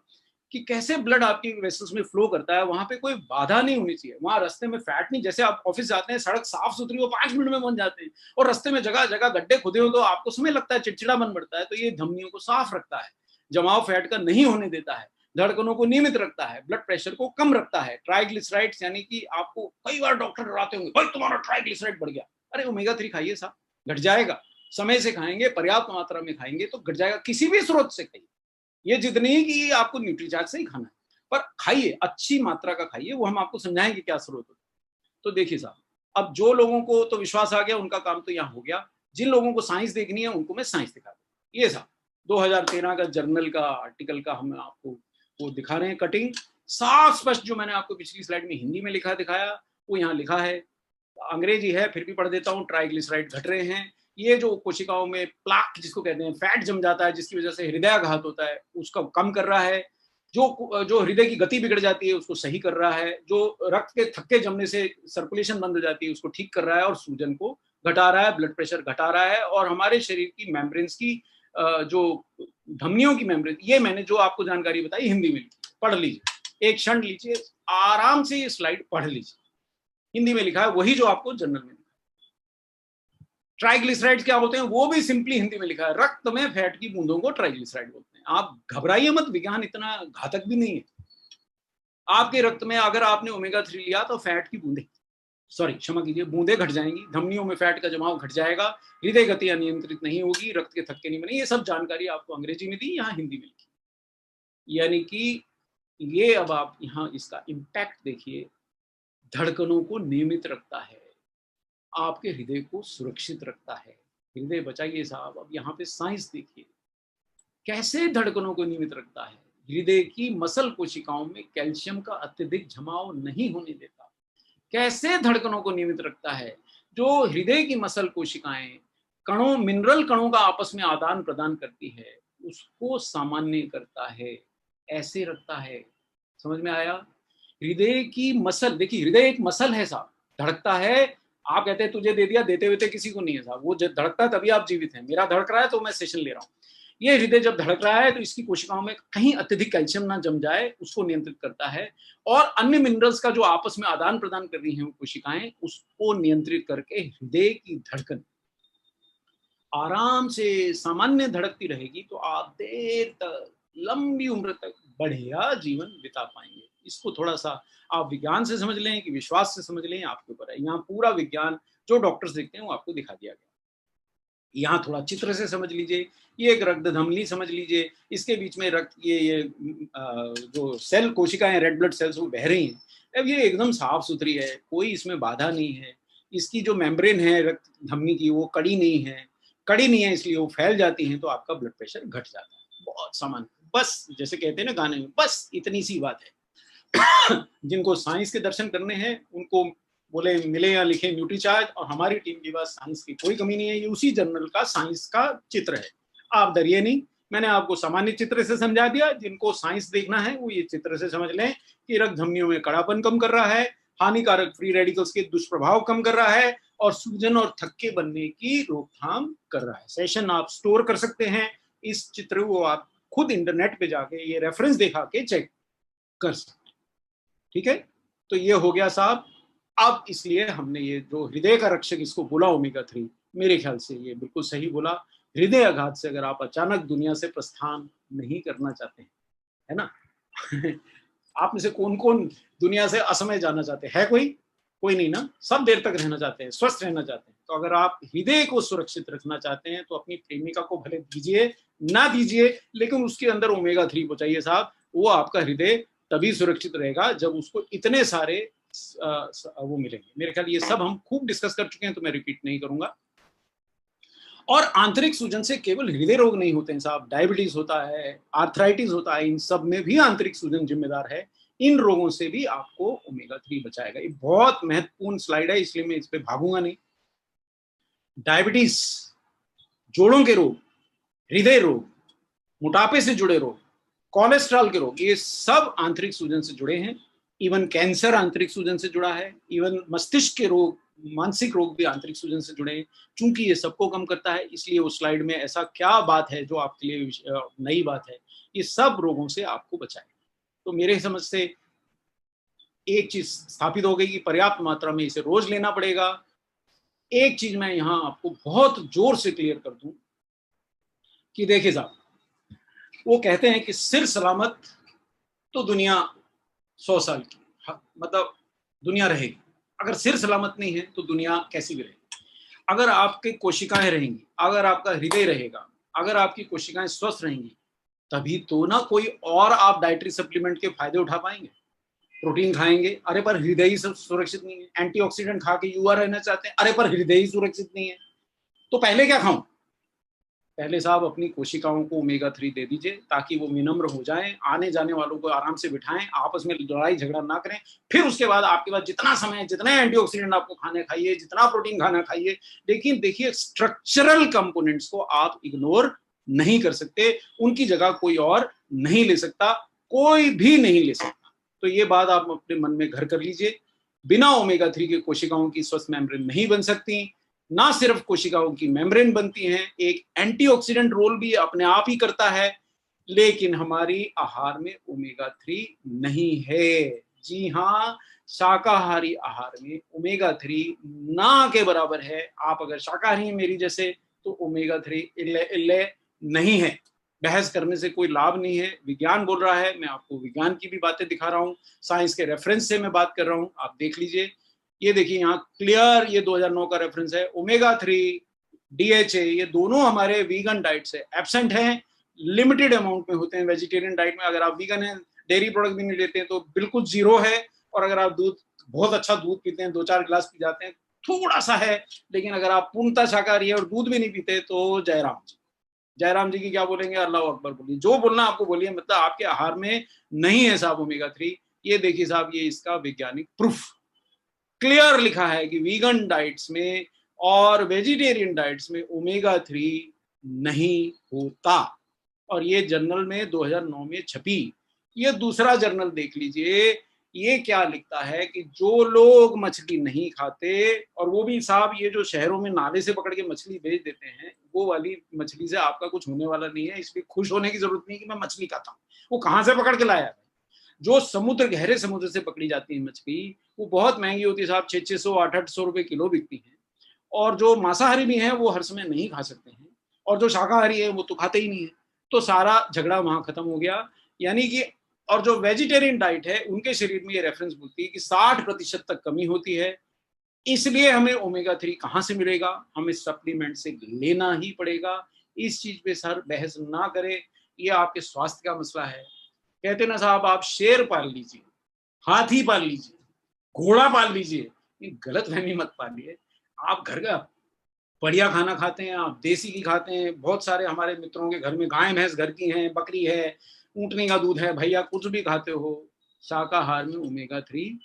कि कैसे ब्लड आपकी वेसल्स में फ्लो करता है। वहां पे कोई बाधा नहीं होनी चाहिए, वहां रास्ते में फैट नहीं। जैसे आप ऑफिस जाते हैं, सड़क साफ सुथरी हो 5 मिनट में बन जाते हैं, और रास्ते में जगह जगह गड्ढे खुदे हो तो आपको समय लगता है, चिड़चिड़ा बन पड़ता है। तो ये धमनियों को साफ रखता है, जमाव फैट का नहीं होने देता है। धड़कनों को नियमित रखता है, ब्लड प्रेशर को कम रखता है। ट्राइग्लिसराइड्स यानी कि आपको कई बार डॉक्टर डराते होंगे, भाई तुम्हारा ट्राइग्लिसराइड बढ़ गया। अरे ओमेगा 3 खाइए साहब, घट जाएगा। समय से खाएंगे, पर्याप्त मात्रा में खाएंगे तो घट जाएगा। किसी भी स्रोत से खाइए, ये जिद नहीं कि आपको न्यूट्रीचार्ज से ही खाना है, पर खाइए, अच्छी मात्रा का खाइए। वो हम आपको समझाएंगे क्या स्रोत होता है। तो देखिए साहब, अब जो लोगों को तो विश्वास आ गया उनका काम तो यहाँ हो गया। जिन लोगों को साइंस देखनी है उनको मैं साइंस दिखा दूँ। ये साहब 2013 का जर्नल का आर्टिकल का हम आपको वो दिखा रहे हैं कटिंग, साफ स्पष्ट। जो मैंने आपको पिछली स्लाइड में हिंदी में लिखा दिखाया वो यहाँ लिखा है, अंग्रेजी है फिर भी पढ़ देता हूँ। ट्राइग्लिसराइड घट रहे हैं। ये जो कोशिकाओं में प्लाक जिसको कहते हैं, फैट जम जाता है जिसकी वजह से हृदयाघात होता है, उसका कम कर रहा है। जो हृदय की गति बिगड़ जाती है उसको सही कर रहा है। जो रक्त के थक्के जमने से सर्कुलेशन बंद हो जाती है उसको ठीक कर रहा है, और सूजन को घटा रहा है, ब्लड प्रेशर घटा रहा है। और हमारे शरीर की मेम्ब्रेन्स की जो धमनियों की मेम्ब्रेन, ये मैंने जो आपको जानकारी बताई हिंदी में लिखी, पढ़ लीजिए, एक क्षण लीजिए, आराम से ये स्लाइड पढ़ लीजिए। हिंदी में लिखा है वही जो आपको जर्नल में। ट्राइग्लिसराइड्स क्या होते हैं वो भी सिंपली हिंदी में लिखा है, रक्त में फैट की बूंदों को ट्राइग्लिसराइड बोलते हैं। आप घबराइए मत, विज्ञान इतना घातक भी नहीं है। आपके रक्त में अगर आपने ओमेगा 3 लिया तो फैट की बूंदे, सॉरी क्षमा कीजिए, बूंदे घट जाएंगी, धमनियों में फैट का जमाव घट जाएगा, हृदय गति अनियंत्रित नहीं होगी, रक्त के थक्के नहीं बने। ये सब जानकारी आपको अंग्रेजी में दी, यहाँ हिंदी में लिखी। यानी कि ये अब आप यहाँ इसका इम्पैक्ट देखिए, धड़कनों को नियमित रखता है, आपके हृदय को सुरक्षित रखता है। हृदय बचाइए साहब। अब यहाँ पे साइंस देखिए कैसे धड़कनों को नियमित रखता है। हृदय की मसल कोशिकाओं में कैल्शियम का अत्यधिक जमाव नहीं होने देता। कैसे धड़कनों को नियमित रखता है, जो हृदय की मसल कोशिकाएं कणों, मिनरल कणों का आपस में आदान प्रदान करती है उसको सामान्य करता है, ऐसे रखता है। समझ में आया? हृदय की मसल, देखिए हृदय एक मसल है साहब, धड़कता है। आप कहते हैं तुझे दे दिया, देते हुए किसी को नहीं है साहब, वो धड़कता है तभी आप जीवित हैं। मेरा धड़क रहा है तो मैं सेशन ले रहा हूँ। ये हृदय जब धड़क रहा है तो इसकी कोशिकाओं में कहीं अत्यधिक कैल्शियम ना जम जाए उसको नियंत्रित करता है, और अन्य मिनरल्स का जो आपस में आदान प्रदान कर रही हैं वो कोशिकाएं, उसको नियंत्रित करके हृदय की धड़कन आराम से सामान्य धड़कती रहेगी तो आप देर तक, लंबी उम्र तक बढ़िया जीवन बिता पाएंगे। इसको थोड़ा सा आप विज्ञान से समझ लें कि विश्वास से समझ लें, आपके ऊपर है। यहाँ पूरा विज्ञान जो डॉक्टर्स देखते हैं वो आपको दिखा दिया गया। यहाँ थोड़ा चित्र से समझ लीजिए, ये एक रक्त धमनी समझ लीजिए, इसके बीच में रक्त ये जो सेल कोशिकाएं, रेड ब्लड सेल्स वो बह रही हैं। अब ये एकदम साफ सुथरी है, कोई इसमें बाधा नहीं है। इसकी जो मेम्ब्रेन है रक्त धमनी की वो कड़ी नहीं है, इसलिए वो फैल जाती हैं तो आपका ब्लड प्रेशर घट जाता है। बहुत सामान्य, बस जैसे कहते हैं ना गाने में, बस इतनी सी बात है। जिनको साइंस के दर्शन करने हैं उनको बोले मिले या लिखे न्यूट्रीचार्ज, और हमारी टीम के पास साइंस की कोई कमी नहीं है। ये उसी जर्नल का साइंस का चित्र है, आप डरिए नहीं। मैंने आपको सामान्य चित्र से समझा दिया, जिनको साइंस देखना है वो ये चित्र से समझ लें कि रक्त धमनियों में कड़ापन कम कर रहा है, हानिकारक फ्री रेडिकल्स के दुष्प्रभाव कम कर रहा है, और सूजन और थक्के बनने की रोकथाम कर रहा है। सेशन आप स्टोर कर सकते हैं, इस चित्र को आप खुद इंटरनेट पे जाके ये रेफरेंस दिखा के चेक कर सकते हैं। ठीक है, तो ये हो गया साहब। अब इसलिए हमने ये जो हृदय का रक्षक इसको बोला ओमेगा 3, मेरे ख्याल से ये बिल्कुल सही बोला। हृदय आघात से अगर आप अचानक दुनिया से प्रस्थान नहीं करना चाहते हैं, है ना? आप में से कौन कौन दुनिया से असमय जाना चाहते हैं? कोई नहीं ना? सब देर तक रहना चाहते हैं, स्वस्थ रहना चाहते हैं। तो अगर आप हृदय को सुरक्षित रखना चाहते हैं तो अपनी प्रेमिका को भले दीजिए ना दीजिए, लेकिन उसके अंदर ओमेगा 3 पहुंचाइए साहब। वो आपका हृदय तभी सुरक्षित रहेगा जब उसको इतने सारे वो मिलेंगे। मेरे ख्याल ये सब हम खूब डिस्कस कर चुके हैं तो मैं रिपीट नहीं करूंगा। और आंतरिक सूजन से केवल हृदय रोग नहीं होते हैं साहब, डायबिटीज होता है, आर्थराइटिस होता है, इन सब में भी आंतरिक सूजन जिम्मेदार है। इन रोगों से भी आपको ओमेगा 3 बचाएगा। ये बहुत महत्वपूर्ण स्लाइड है, इसलिए मैं इस पे भागूंगा नहीं। डायबिटीज, जोड़ों के रोग, हृदय रोग, मोटापे से जुड़े रोग, कोलेस्ट्रॉल के रोग, ये सब आंतरिक सूजन से जुड़े हैं। इवन कैंसर आंतरिक सूजन से जुड़ा है, इवन मस्तिष्क के रोग, मानसिक रोग भी आंतरिक सूजन से जुड़े हैं। चूंकि ये सबको कम करता है, इसलिए उस स्लाइड में ऐसा क्या बात है जो आपके लिए नई बात है, ये सब रोगों से आपको बचाए। तो मेरे समझ से एक चीज स्थापित हो गई कि पर्याप्त मात्रा में इसे रोज लेना पड़ेगा। एक चीज मैं यहाँ आपको बहुत जोर से क्लियर कर दूं कि देखिए साहब, वो कहते हैं कि सिर सलामत तो दुनिया 100 साल की, मतलब दुनिया रहेगी। अगर सिर सलामत नहीं है तो दुनिया कैसी भी रहेगी। अगर आपकी कोशिकाएं रहेंगी, अगर आपका हृदय रहेगा, अगर आपकी कोशिकाएं स्वस्थ रहेंगी, तभी तो ना कोई और आप डाइटरी सप्लीमेंट के फायदे उठा पाएंगे। प्रोटीन खाएंगे, अरे पर हृदय ही सुरक्षित नहीं है। एंटीऑक्सीडेंट खा के युवा रहना चाहते हैं, अरे पर हृदय ही सुरक्षित नहीं है। तो पहले क्या खाऊं? पहले साहब अपनी कोशिकाओं को ओमेगा 3 दे दीजिए, ताकि वो विनम्र हो जाएं, आने जाने वालों को आराम से बिठाएं, आपस में लड़ाई झगड़ा ना करें। फिर उसके बाद आपके पास जितना समय है, जितने एंटीऑक्सीडेंट आपको खाने खाइए, जितना प्रोटीन खाना खाइए। लेकिन देखिए, स्ट्रक्चरल कंपोनेंट्स को आप इग्नोर नहीं कर सकते, उनकी जगह कोई और नहीं ले सकता, कोई भी नहीं ले सकता। तो ये बात आप अपने मन में घर कर लीजिए। बिना ओमेगा 3 के कोशिकाओं की स्वस्थ मेम्ब्रेन नहीं बन सकती। ना सिर्फ कोशिकाओं की मेम्ब्रेन बनती हैं, एक एंटीऑक्सीडेंट रोल भी अपने आप ही करता है। लेकिन हमारी आहार में ओमेगा 3 नहीं है। जी हाँ, शाकाहारी आहार में ओमेगा 3 ना के बराबर है। आप अगर शाकाहारी हैं मेरी जैसे, तो ओमेगा 3 इल्ले इल्ले नहीं है। बहस करने से कोई लाभ नहीं है। विज्ञान बोल रहा है, मैं आपको विज्ञान की भी बातें दिखा रहा हूँ, साइंस के रेफरेंस से मैं बात कर रहा हूँ। आप देख लीजिए, ये देखिए यहाँ क्लियर, ये 2009 का रेफरेंस है। ओमेगा 3, DHA, ये दोनों हमारे वीगन डाइट से एब्सेंट हैं, लिमिटेड अमाउंट में होते हैं वेजिटेरियन डाइट में। अगर आप वीगन हैं, डेयरी प्रोडक्ट भी नहीं लेते हैं, तो बिल्कुल जीरो है। और अगर आप दूध, बहुत अच्छा दूध पीते हैं, 2-4 गिलास पी जाते हैं, थोड़ा सा है। लेकिन अगर आप पूर्णतः शाकाहारी है और दूध भी नहीं पीते, तो जयराम जी, जयराम जी की क्या बोलेंगे? अल्लाह अकबर बोलिए, जो बोलना आपको बोलिए। मतलब आपके आहार में नहीं है साहब ओमेगा 3। ये देखिए साहब, ये इसका वैज्ञानिक प्रूफ क्लियर लिखा है कि वीगन डाइट्स में और वेजिटेरियन डाइट्स में ओमेगा 3 नहीं होता। और ये जर्नल में 2009 में छपी। ये दूसरा जर्नल देख लीजिए, ये क्या लिखता है कि जो लोग मछली नहीं खाते, और वो भी साहब ये जो शहरों में नाले से पकड़ के मछली बेच देते हैं, वो वाली मछली से आपका कुछ होने वाला नहीं है। इसलिए खुश होने की जरूरत नहीं कि मैं मछली खाता हूँ। वो कहाँ से पकड़ के लाया है? जो समुद्र, गहरे समुद्र से पकड़ी जाती है मछली, वो बहुत महंगी होती है साहब, 600 800 रुपए किलो बिकती है। और जो मांसाहारी भी हैं वो हर समय नहीं खा सकते हैं, और जो शाकाहारी है वो तो खाते ही नहीं है। तो सारा झगड़ा वहां खत्म हो गया। यानी कि, और जो वेजिटेरियन डाइट है उनके शरीर में ये रेफरेंस बोलती है कि 60% तक कमी होती है। इसलिए हमें ओमेगा 3 कहाँ से मिलेगा? हमें सप्लीमेंट से लेना ही पड़ेगा। इस चीज पे सर बहस ना करें, ये आपके स्वास्थ्य का मसला है। कहते ना साहब, आप शेर पाल लीजिए, हाथी पाल लीजिए, घोड़ा पाल लीजिए, ये गलत फहमी मत पालिए। आप घर का बढ़िया खाना खाते हैं, आप देसी घी खाते हैं। बहुत सारे हमारे मित्रों के घर में गाय भैंस घर की हैं, बकरी है, ऊँटनी का दूध है, भैया कुछ भी खाते हो, शाकाहार में ओमेगा 3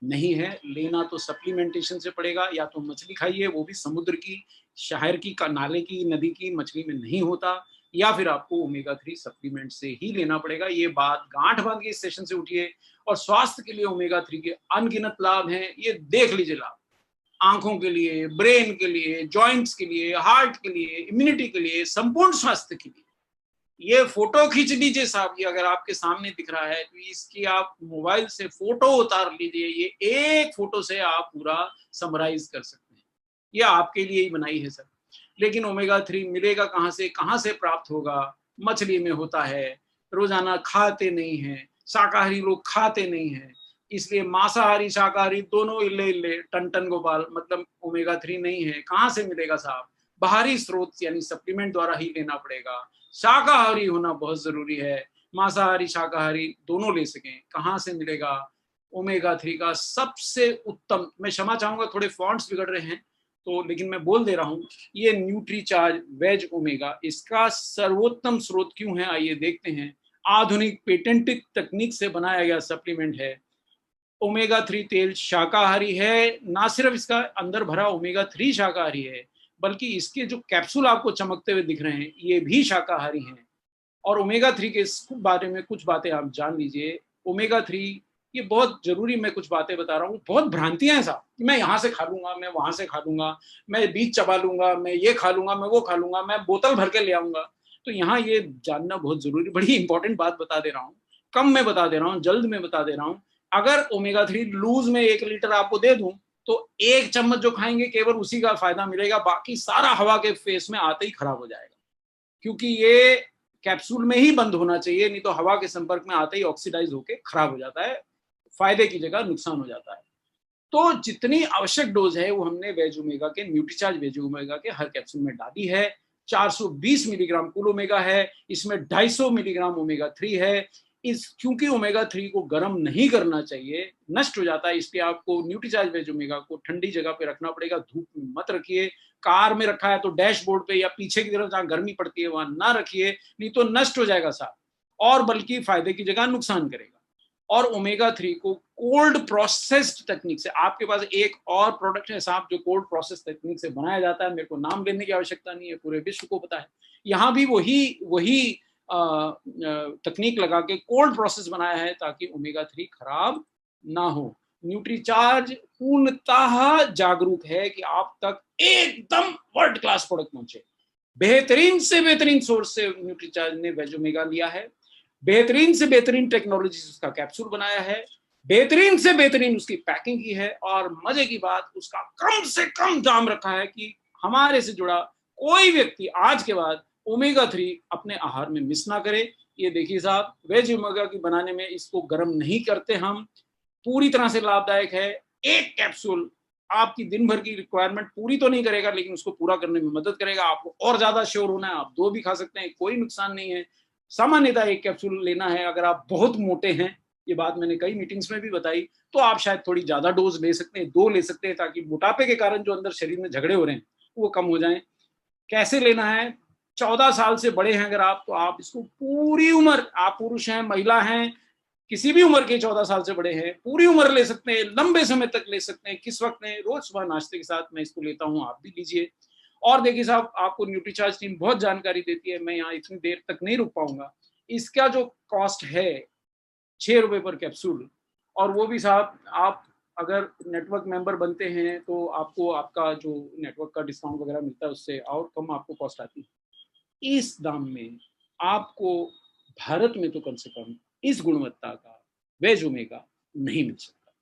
नहीं है। लेना तो सप्लीमेंटेशन से पड़ेगा। या तो मछली खाइए, वो भी समुद्र की, शहर की, नाले की, नदी की मछली में नहीं होता, या फिर आपको ओमेगा 3 सप्लीमेंट से ही लेना पड़ेगा। ये बात गांठ बांध के इस सेशन से उठिए। और स्वास्थ्य के लिए ओमेगा 3 के अनगिनत लाभ हैं, ये देख लीजिए लाभ। आंखों के लिए, ब्रेन के लिए, जॉइंट्स के लिए, हार्ट के लिए, इम्यूनिटी के लिए, संपूर्ण स्वास्थ्य के लिए। ये फोटो खींच लीजिए साहब, ये अगर आपके सामने दिख रहा है तो इसकी आप मोबाइल से फोटो उतार लीजिए। ये एक फोटो से आप पूरा समराइज कर सकते हैं। ये आपके लिए ही बनाई है सर। लेकिन ओमेगा 3 मिलेगा कहाँ से प्राप्त होगा? मछली में होता है, रोजाना खाते नहीं है, शाकाहारी लोग खाते नहीं है, इसलिए मांसाहारी शाकाहारी दोनों इल्ले इल्ले टन गोपाल, मतलब ओमेगा 3 नहीं है। कहाँ से मिलेगा साहब? बाहरी स्रोत यानी सप्लीमेंट द्वारा ही लेना पड़ेगा। शाकाहारी होना बहुत जरूरी है, मांसाहारी शाकाहारी दोनों ले सकें। कहाँ से मिलेगा? ओमेगा 3 का सबसे उत्तम, मैं क्षमा चाहूंगा थोड़े फॉन्ट्स बिगड़ रहे हैं तो, लेकिन मैं बोल दे रहा हूँ, ये न्यूट्रीचार्ज वेज ओमेगा, इसका सर्वोत्तम स्रोत क्यों है आइए देखते हैं। आधुनिक पेटेंटेड तकनीक से बनाया गया सप्लीमेंट है। ओमेगा 3 तेल शाकाहारी है, ना सिर्फ इसका अंदर भरा ओमेगा 3 शाकाहारी है, बल्कि इसके जो कैप्सूल आपको चमकते हुए दिख रहे हैं ये भी शाकाहारी हैं। और ओमेगा 3 के बारे में कुछ बातें आप जान लीजिए। ओमेगा 3 ये बहुत जरूरी, मैं कुछ बातें बता रहा हूँ। बहुत भ्रांतियां हैं साहब, मैं यहाँ से खा लूंगा, मैं वहां से खा लूंगा, मैं बीज चबा लूंगा, मैं ये खा लूंगा, मैं वो खा लूंगा, मैं बोतल भर के ले आऊंगा। तो यहाँ ये जानना बहुत जरूरी, बड़ी इंपॉर्टेंट बात बता दे रहा हूँ। कम में बता दे रहा हूँ, जल्द में बता दे रहा हूँ। अगर ओमेगा 3 लूज में 1 लीटर आपको दे दूं, तो 1 चम्मच जो खाएंगे केवल उसी का फायदा मिलेगा, बाकी सारा हवा के फेस में आते ही खराब हो जाएगा। क्योंकि ये कैप्सूल में ही बंद होना चाहिए, नहीं तो हवा के संपर्क में आते ही ऑक्सीडाइज होकर खराब हो जाता है, फायदे की जगह नुकसान हो जाता है। तो जितनी आवश्यक डोज है वो हमने वेज ओमेगा के, न्यूट्रीचार्ज वेज ओमेगा के हर कैप्सूल में डाली है। 420 मिलीग्राम कुल ओमेगा है, इसमें 250 मिलीग्राम ओमेगा 3 है। क्योंकि ओमेगा 3 को गर्म नहीं करना चाहिए, नष्ट हो जाता है, इसलिए आपको न्यूट्रीचार्ज वेज ओमेगा को ठंडी जगह पे रखना पड़ेगा, धूप में मत रखिए। कार में रखा है तो डैशबोर्ड पे या पीछे की तरफ जहां गर्मी पड़ती है वहां ना रखिए, नहीं तो नष्ट हो जाएगा साहब, और बल्कि फायदे की जगह नुकसान करेगा। और ओमेगा 3 को कोल्ड प्रोसेस्ड टेक्निक से, आपके पास एक और प्रोडक्ट है साहब जो कोल्ड प्रोसेस टेक्निक से बनाया जाता है, मेरे को नाम लेने की आवश्यकता नहीं है, पूरे विश्व को पता है। यहाँ भी वही तकनीक लगा के कोल्ड प्रोसेस बनाया है ताकि ओमेगा 3 खराब ना हो। न्यूट्रीचार्ज पूर्णतः जागरूक है कि आप तक एकदम वर्ल्ड क्लास प्रोडक्ट पहुंचे। बेहतरीन से बेहतरीन सोर्स से न्यूट्रीचार्ज ने वेज ओमेगा लिया है, बेहतरीन से बेहतरीन टेक्नोलॉजी से उसका कैप्सूल बनाया है, बेहतरीन से बेहतरीन उसकी पैकिंग की है, और मजे की बात उसका कम से कम दाम रखा है कि हमारे से जुड़ा कोई व्यक्ति आज के बाद ओमेगा 3 अपने आहार में मिस ना करे। ये देखिए साहब, वेज ओमेगा की बनाने में इसको गर्म नहीं करते हम, पूरी तरह से लाभदायक है। एक कैप्सूल आपकी दिन भर की रिक्वायरमेंट पूरी तो नहीं करेगा, लेकिन उसको पूरा करने में मदद करेगा। आपको और ज्यादा श्योर होना है, आप 2 भी खा सकते हैं, कोई नुकसान नहीं है। सामान्यतः एक कैप्सूल लेना है। अगर आप बहुत मोटे हैं, ये बात मैंने कई मीटिंग्स में भी बताई, तो आप शायद थोड़ी ज्यादा डोज ले सकते हैं, 2 ले सकते हैं, ताकि मोटापे के कारण जो अंदर शरीर में झगड़े हो रहे हैं वो कम हो जाएं। कैसे लेना है? 14 साल से बड़े हैं अगर आप, तो आप इसको पूरी उम्र, आप पुरुष हैं महिला हैं, किसी भी उम्र के 14 साल से बड़े हैं, पूरी उम्र ले सकते हैं, लंबे समय तक ले सकते हैं। किस वक्त में? रोज सुबह नाश्ते के साथ मैं इसको लेता हूँ, आप भी लीजिए। और देखिए साहब, आपको न्यूट्रीचार्ज टीम बहुत जानकारी देती है, मैं यहाँ इतनी देर तक नहीं रुक पाऊंगा। इसका जो कॉस्ट है 6 रुपए पर कैप्सूल, और वो भी साहब आप अगर नेटवर्क मेंबर बनते हैं तो आपको आपका जो नेटवर्क का डिस्काउंट वगैरह मिलता है उससे और कम आपको कॉस्ट आती है। इस दाम में आपको भारत में तो कम से कम इस गुणवत्ता का वेज ओमेगा नहीं मिल सकता।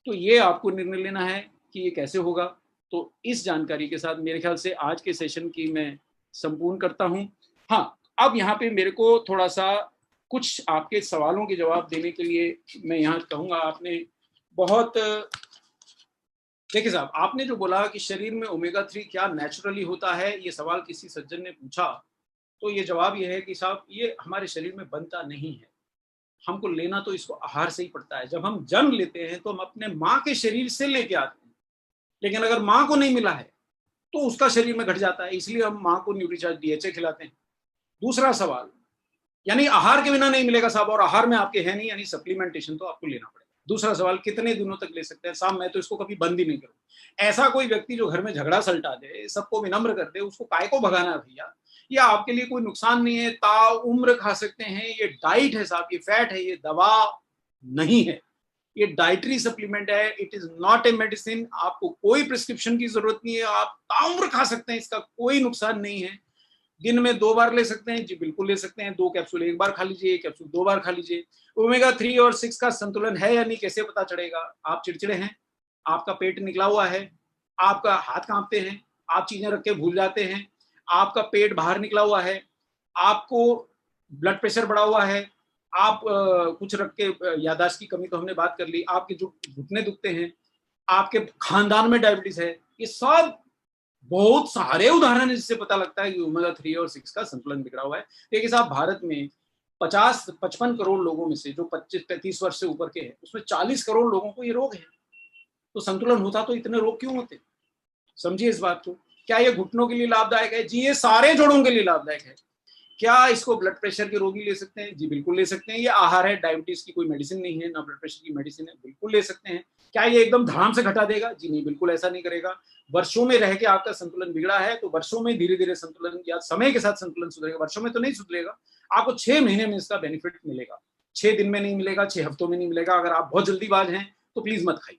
तो ये आपको निर्णय लेना है कि ये कैसे होगा। तो इस जानकारी के साथ मेरे ख्याल से आज के सेशन की मैं संपूर्ण करता हूँ। हाँ, अब यहाँ पे मेरे को थोड़ा सा कुछ आपके सवालों के जवाब देने के लिए मैं यहाँ कहूँगा। आपने बहुत, देखिए साहब, आपने जो बोला कि शरीर में ओमेगा 3 क्या नेचुरली होता है, ये सवाल किसी सज्जन ने पूछा, तो ये जवाब ये है कि साहब ये हमारे शरीर में बनता नहीं है, हमको लेना तो इसको आहार से ही पड़ता है। जब हम जन्म लेते हैं तो हम अपने माँ के शरीर से लेके आते हैं, लेकिन अगर माँ को नहीं मिला है तो उसका शरीर में घट जाता है, इसलिए हम माँ को न्यूट्रीचार्ज DHA खिलाते हैं। दूसरा सवाल, यानी आहार के बिना नहीं मिलेगा साहब, और आहार में आपके है नहीं, यानी सप्लीमेंटेशन तो आपको लेना पड़ेगा। दूसरा सवाल, कितने दिनों तक ले सकते हैं साहब? मैं तो इसको कभी बंद ही नहीं करूँ। ऐसा कोई व्यक्ति जो घर में झगड़ा सलटा दे, सबको विनम्र कर दे, उसको काय को भगाना है भैया? ये आपके लिए कोई नुकसान नहीं है, ताउम्र खा सकते हैं। ये डाइट है साहब, ये फैट है, ये दवा नहीं है, ये डाइटरी सप्लीमेंट है। It is not a medicine. आपको कोई प्रिस्क्रिप्शन की जरूरत नहीं है, आप ताउम्र खा सकते हैं, इसका कोई नुकसान नहीं है। दिन में 2 बार ले सकते हैं जी, बिल्कुल ले सकते हैं। 2 कैप्सूल 1 बार खा लीजिए, 1 कैप्सूल 2 बार खा लीजिए। ओमेगा 3 और 6 का संतुलन है या नहीं कैसे पता चलेगा? आप चिड़चिड़े हैं, आपका पेट निकला हुआ है, आपका हाथ कांपते हैं, आप चीजें रख के भूल जाते हैं, आपका पेट बाहर निकला हुआ है, आपको ब्लड प्रेशर बढ़ा हुआ है, आप कुछ रख के, याददाश्त की कमी तो हमने बात कर ली, आपके जो घुटने दुखते हैं, आपके खानदान में डायबिटीज है, ये सब बहुत सारे उदाहरण है जिससे पता लगता है कि ओमेगा 3 और 6 का संतुलन बिगड़ा हुआ है। देखिए साहब, भारत में 55 करोड़ लोगों में से जो 25-35 वर्ष से ऊपर के हैं, उसमें 40 करोड़ लोगों को ये रोग है। तो संतुलन होता तो इतने रोग क्यों होते? समझिए इस बात को। क्या ये घुटनों के लिए लाभदायक है? जी, ये सारे जोड़ों के लिए लाभदायक है। क्या इसको ब्लड प्रेशर के रोगी ले सकते हैं? जी बिल्कुल ले सकते हैं। ये आहार है, डायबिटीज की कोई मेडिसिन नहीं है, ना ब्लड प्रेशर की मेडिसिन है, बिल्कुल ले सकते हैं। क्या ये एकदम धड़ाम से घटा देगा? जी नहीं, बिल्कुल ऐसा नहीं करेगा। वर्षों में रह के आपका संतुलन बिगड़ा है तो वर्षों में धीरे धीरे संतुलन या समय के साथ संतुलन सुधरेगा। वर्षों में तो नहीं सुधरेगा, आपको 6 महीने में इसका बेनिफिट मिलेगा। 6 दिन में नहीं मिलेगा, 6 हफ्तों में नहीं मिलेगा। अगर आप बहुत जल्दीबाज हैं तो प्लीज मत खाइए।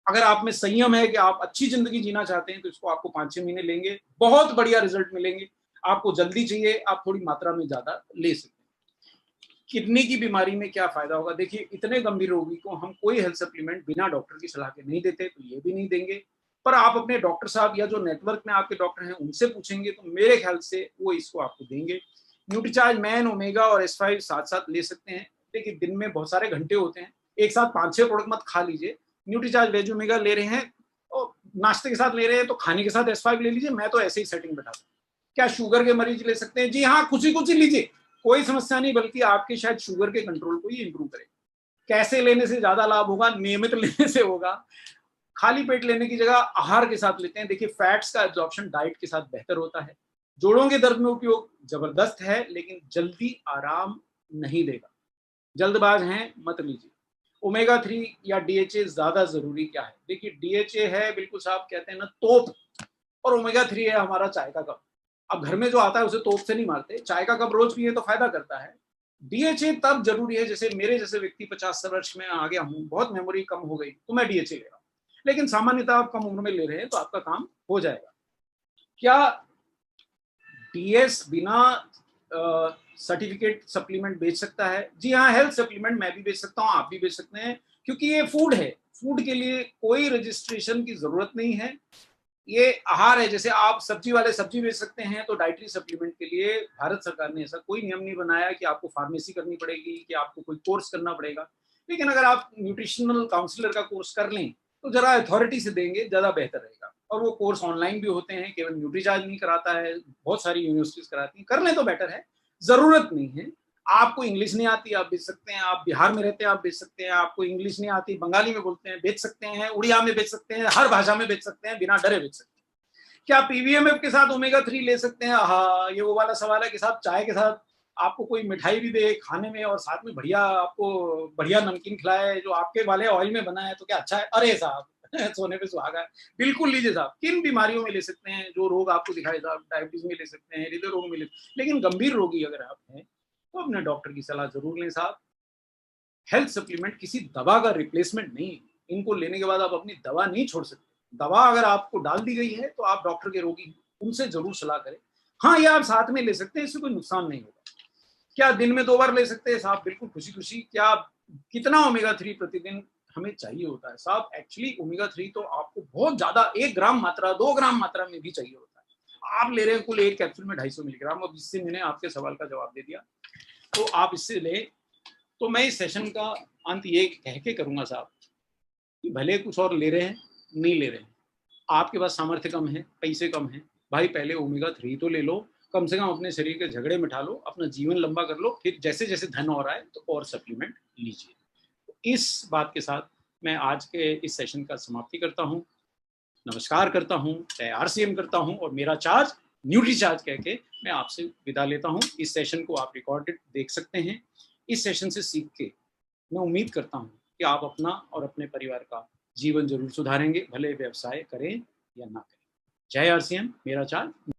अगर आप में संयम है कि आप अच्छी जिंदगी जीना चाहते हैं तो इसको आपको 5-6 महीने लेंगे, बहुत बढ़िया रिजल्ट मिलेंगे। आपको जल्दी चाहिए, आप थोड़ी मात्रा में ज्यादा ले सकते हैं। किडनी की बीमारी में क्या फायदा होगा? देखिए, इतने गंभीर रोगी को हम कोई हेल्थ सप्लीमेंट बिना डॉक्टर की सलाह के नहीं देते, तो ये भी नहीं देंगे। पर आप अपने डॉक्टर साहब या जो नेटवर्क में आपके डॉक्टर हैं उनसे पूछेंगे तो मेरे ख्याल से वो इसको आपको देंगे। न्यूट्रीचार्ज मैन, ओमेगा और S5 साथ साथ ले सकते हैं। देखिए दिन में बहुत सारे घंटे होते हैं, एक साथ 5-6 प्रोडक्ट मत खा लीजिए। न्यूट्रीचार्ज वेज ओमेगा ले रहे हैं और नाश्ते के साथ ले रहे हैं तो खाने के साथ S5 ले लीजिए। मैं तो ऐसे ही सेटिंग बैठा दूं। क्या शुगर के मरीज ले सकते हैं? जी हाँ, खुशी लीजिए, कोई समस्या नहीं, बल्कि आपके शायद शुगर के कंट्रोल को ही इंप्रूव करेगा। कैसे लेने से ज्यादा लाभ होगा? नियमित लेने से होगा। खाली पेट लेने की जगह आहार के साथ लेते हैं। देखिए फैट्स का एब्जॉर्प्शन डाइट के साथ बेहतर होता है। जोड़ों के दर्द में उपयोग जबरदस्त है, लेकिन जल्दी आराम नहीं देगा। जल्दबाज हैं मत लीजिए। ओमेगा 3 या DHA ज्यादा जरूरी क्या है? देखिए DHA है बिल्कुल साहब कहते हैं ना तोप, और ओमेगा 3 है हमारा चाय का कप। अब घर में जो आता है उसे तोप से नहीं मारते, चाय का कप रोज पिए तो फायदा करता है। DHA तब जरूरी है जैसे मेरे जैसे व्यक्ति 50 वर्ष में आ गया हूँ, बहुत मेमोरी कम हो गई तो मैं DHA ले रहा हूँ, लेकिन सामान्यतः आप कम उम्र में ले रहे हैं तो आपका काम हो जाएगा। क्या DS बिना सर्टिफिकेट सप्लीमेंट बेच सकता है? जी हाँ, हेल्थ सप्लीमेंट मैं भी बेच सकता हूँ, आप भी बेच सकते हैं, क्योंकि ये फूड है। फूड के लिए कोई रजिस्ट्रेशन की जरूरत नहीं है। ये आहार है, जैसे आप सब्जी वाले सब्जी बेच सकते हैं, तो डाइटरी सप्लीमेंट के लिए भारत सरकार ने ऐसा कोई नियम नहीं बनाया कि आपको फार्मेसी करनी पड़ेगी, कि आपको कोई कोर्स करना पड़ेगा। लेकिन अगर आप न्यूट्रिशनल काउंसलर का कोर्स कर लें तो जरा अथॉरिटी से देंगे, ज्यादा बेहतर रहेगा। और वो कोर्स ऑनलाइन भी होते हैं, केवल न्यूट्रीचार्ज नहीं कराता है, बहुत सारी यूनिवर्सिटीज कराती हैं। कर लें तो बेटर है, जरूरत नहीं है। आपको इंग्लिश नहीं आती आप बेच सकते हैं, आप बिहार में रहते हैं आप बेच सकते हैं, आपको इंग्लिश नहीं आती बंगाली में बोलते हैं बेच सकते हैं, उड़िया में बेच सकते हैं, हर भाषा में बेच सकते हैं, बिना डरे बेच सकते हैं। क्या PVMF के साथ ओमेगा 3 ले सकते हैं? हाँ, ये वो वाला सवाल है कि साहब चाय के साथ आपको कोई मिठाई भी दे खाने में और साथ में बढ़िया आपको बढ़िया नमकीन खिलाए जो आपके वाले ऑयल में बना है, तो क्या अच्छा है? अरे साहब सोने पे सुहागा है। बिल्कुल लीजिए साहब। किन बीमारियों में ले सकते हैं? जो रोग आपको दिखाए साहब, डायबिटीज में ले सकते हैं, हृदय रोग में ले, लेकिन गंभीर रोगी अगर आप हैं तो अपने डॉक्टर की सलाह जरूर लें साहब। हेल्थ सप्लीमेंट किसी दवा का रिप्लेसमेंट नहीं है। इनको लेने के बाद आप अपनी दवा नहीं छोड़ सकते। दवा अगर आपको डाल दी गई है तो आप डॉक्टर के रोगी उनसे जरूर सलाह करें। हाँ, ये आप साथ में ले सकते हैं, इससे कोई नुकसान नहीं होगा। क्या दिन में 2 बार ले सकते हैं साहब? बिल्कुल खुशी। क्या कितना ओमेगा 3 प्रतिदिन हमें चाहिए होता है साहब? एक्चुअली ओमेगा 3 तो आपको बहुत ज्यादा 1 ग्राम मात्रा 2 ग्राम मात्रा में भी चाहिए होता है। आप ले रहे हैं कुल 1 कैप्सूल में 250 मिलीग्राम। अब इससे मैंने आपके सवाल का जवाब दे दिया, तो आप इससे लें। तो मैं इस सेशन का अंत ये कह के करूंगा साहब कि भले कुछ और ले रहे हैं नहीं ले रहे हैं, आपके पास सामर्थ्य कम है, पैसे कम है, भाई पहले ओमेगा 3 तो ले लो, कम से कम अपने शरीर के झगड़े मिटा लो, अपना जीवन लंबा कर लो, फिर जैसे जैसे धन और आए तो और सप्लीमेंट लीजिए। तो इस बात के साथ मैं आज के इस सेशन का समाप्ति करता हूँ, नमस्कार करता हूँ, RCM करता हूँ और मेरा चार्ज न्यूट्री चार्ज कह के मैं आपसे विदा लेता हूँ। इस सेशन को आप रिकॉर्डेड देख सकते हैं। इस सेशन से सीख के मैं उम्मीद करता हूँ कि आप अपना और अपने परिवार का जीवन जरूर सुधारेंगे, भले व्यवसाय करें या ना करें। जय RCM, मेरा चार्ज।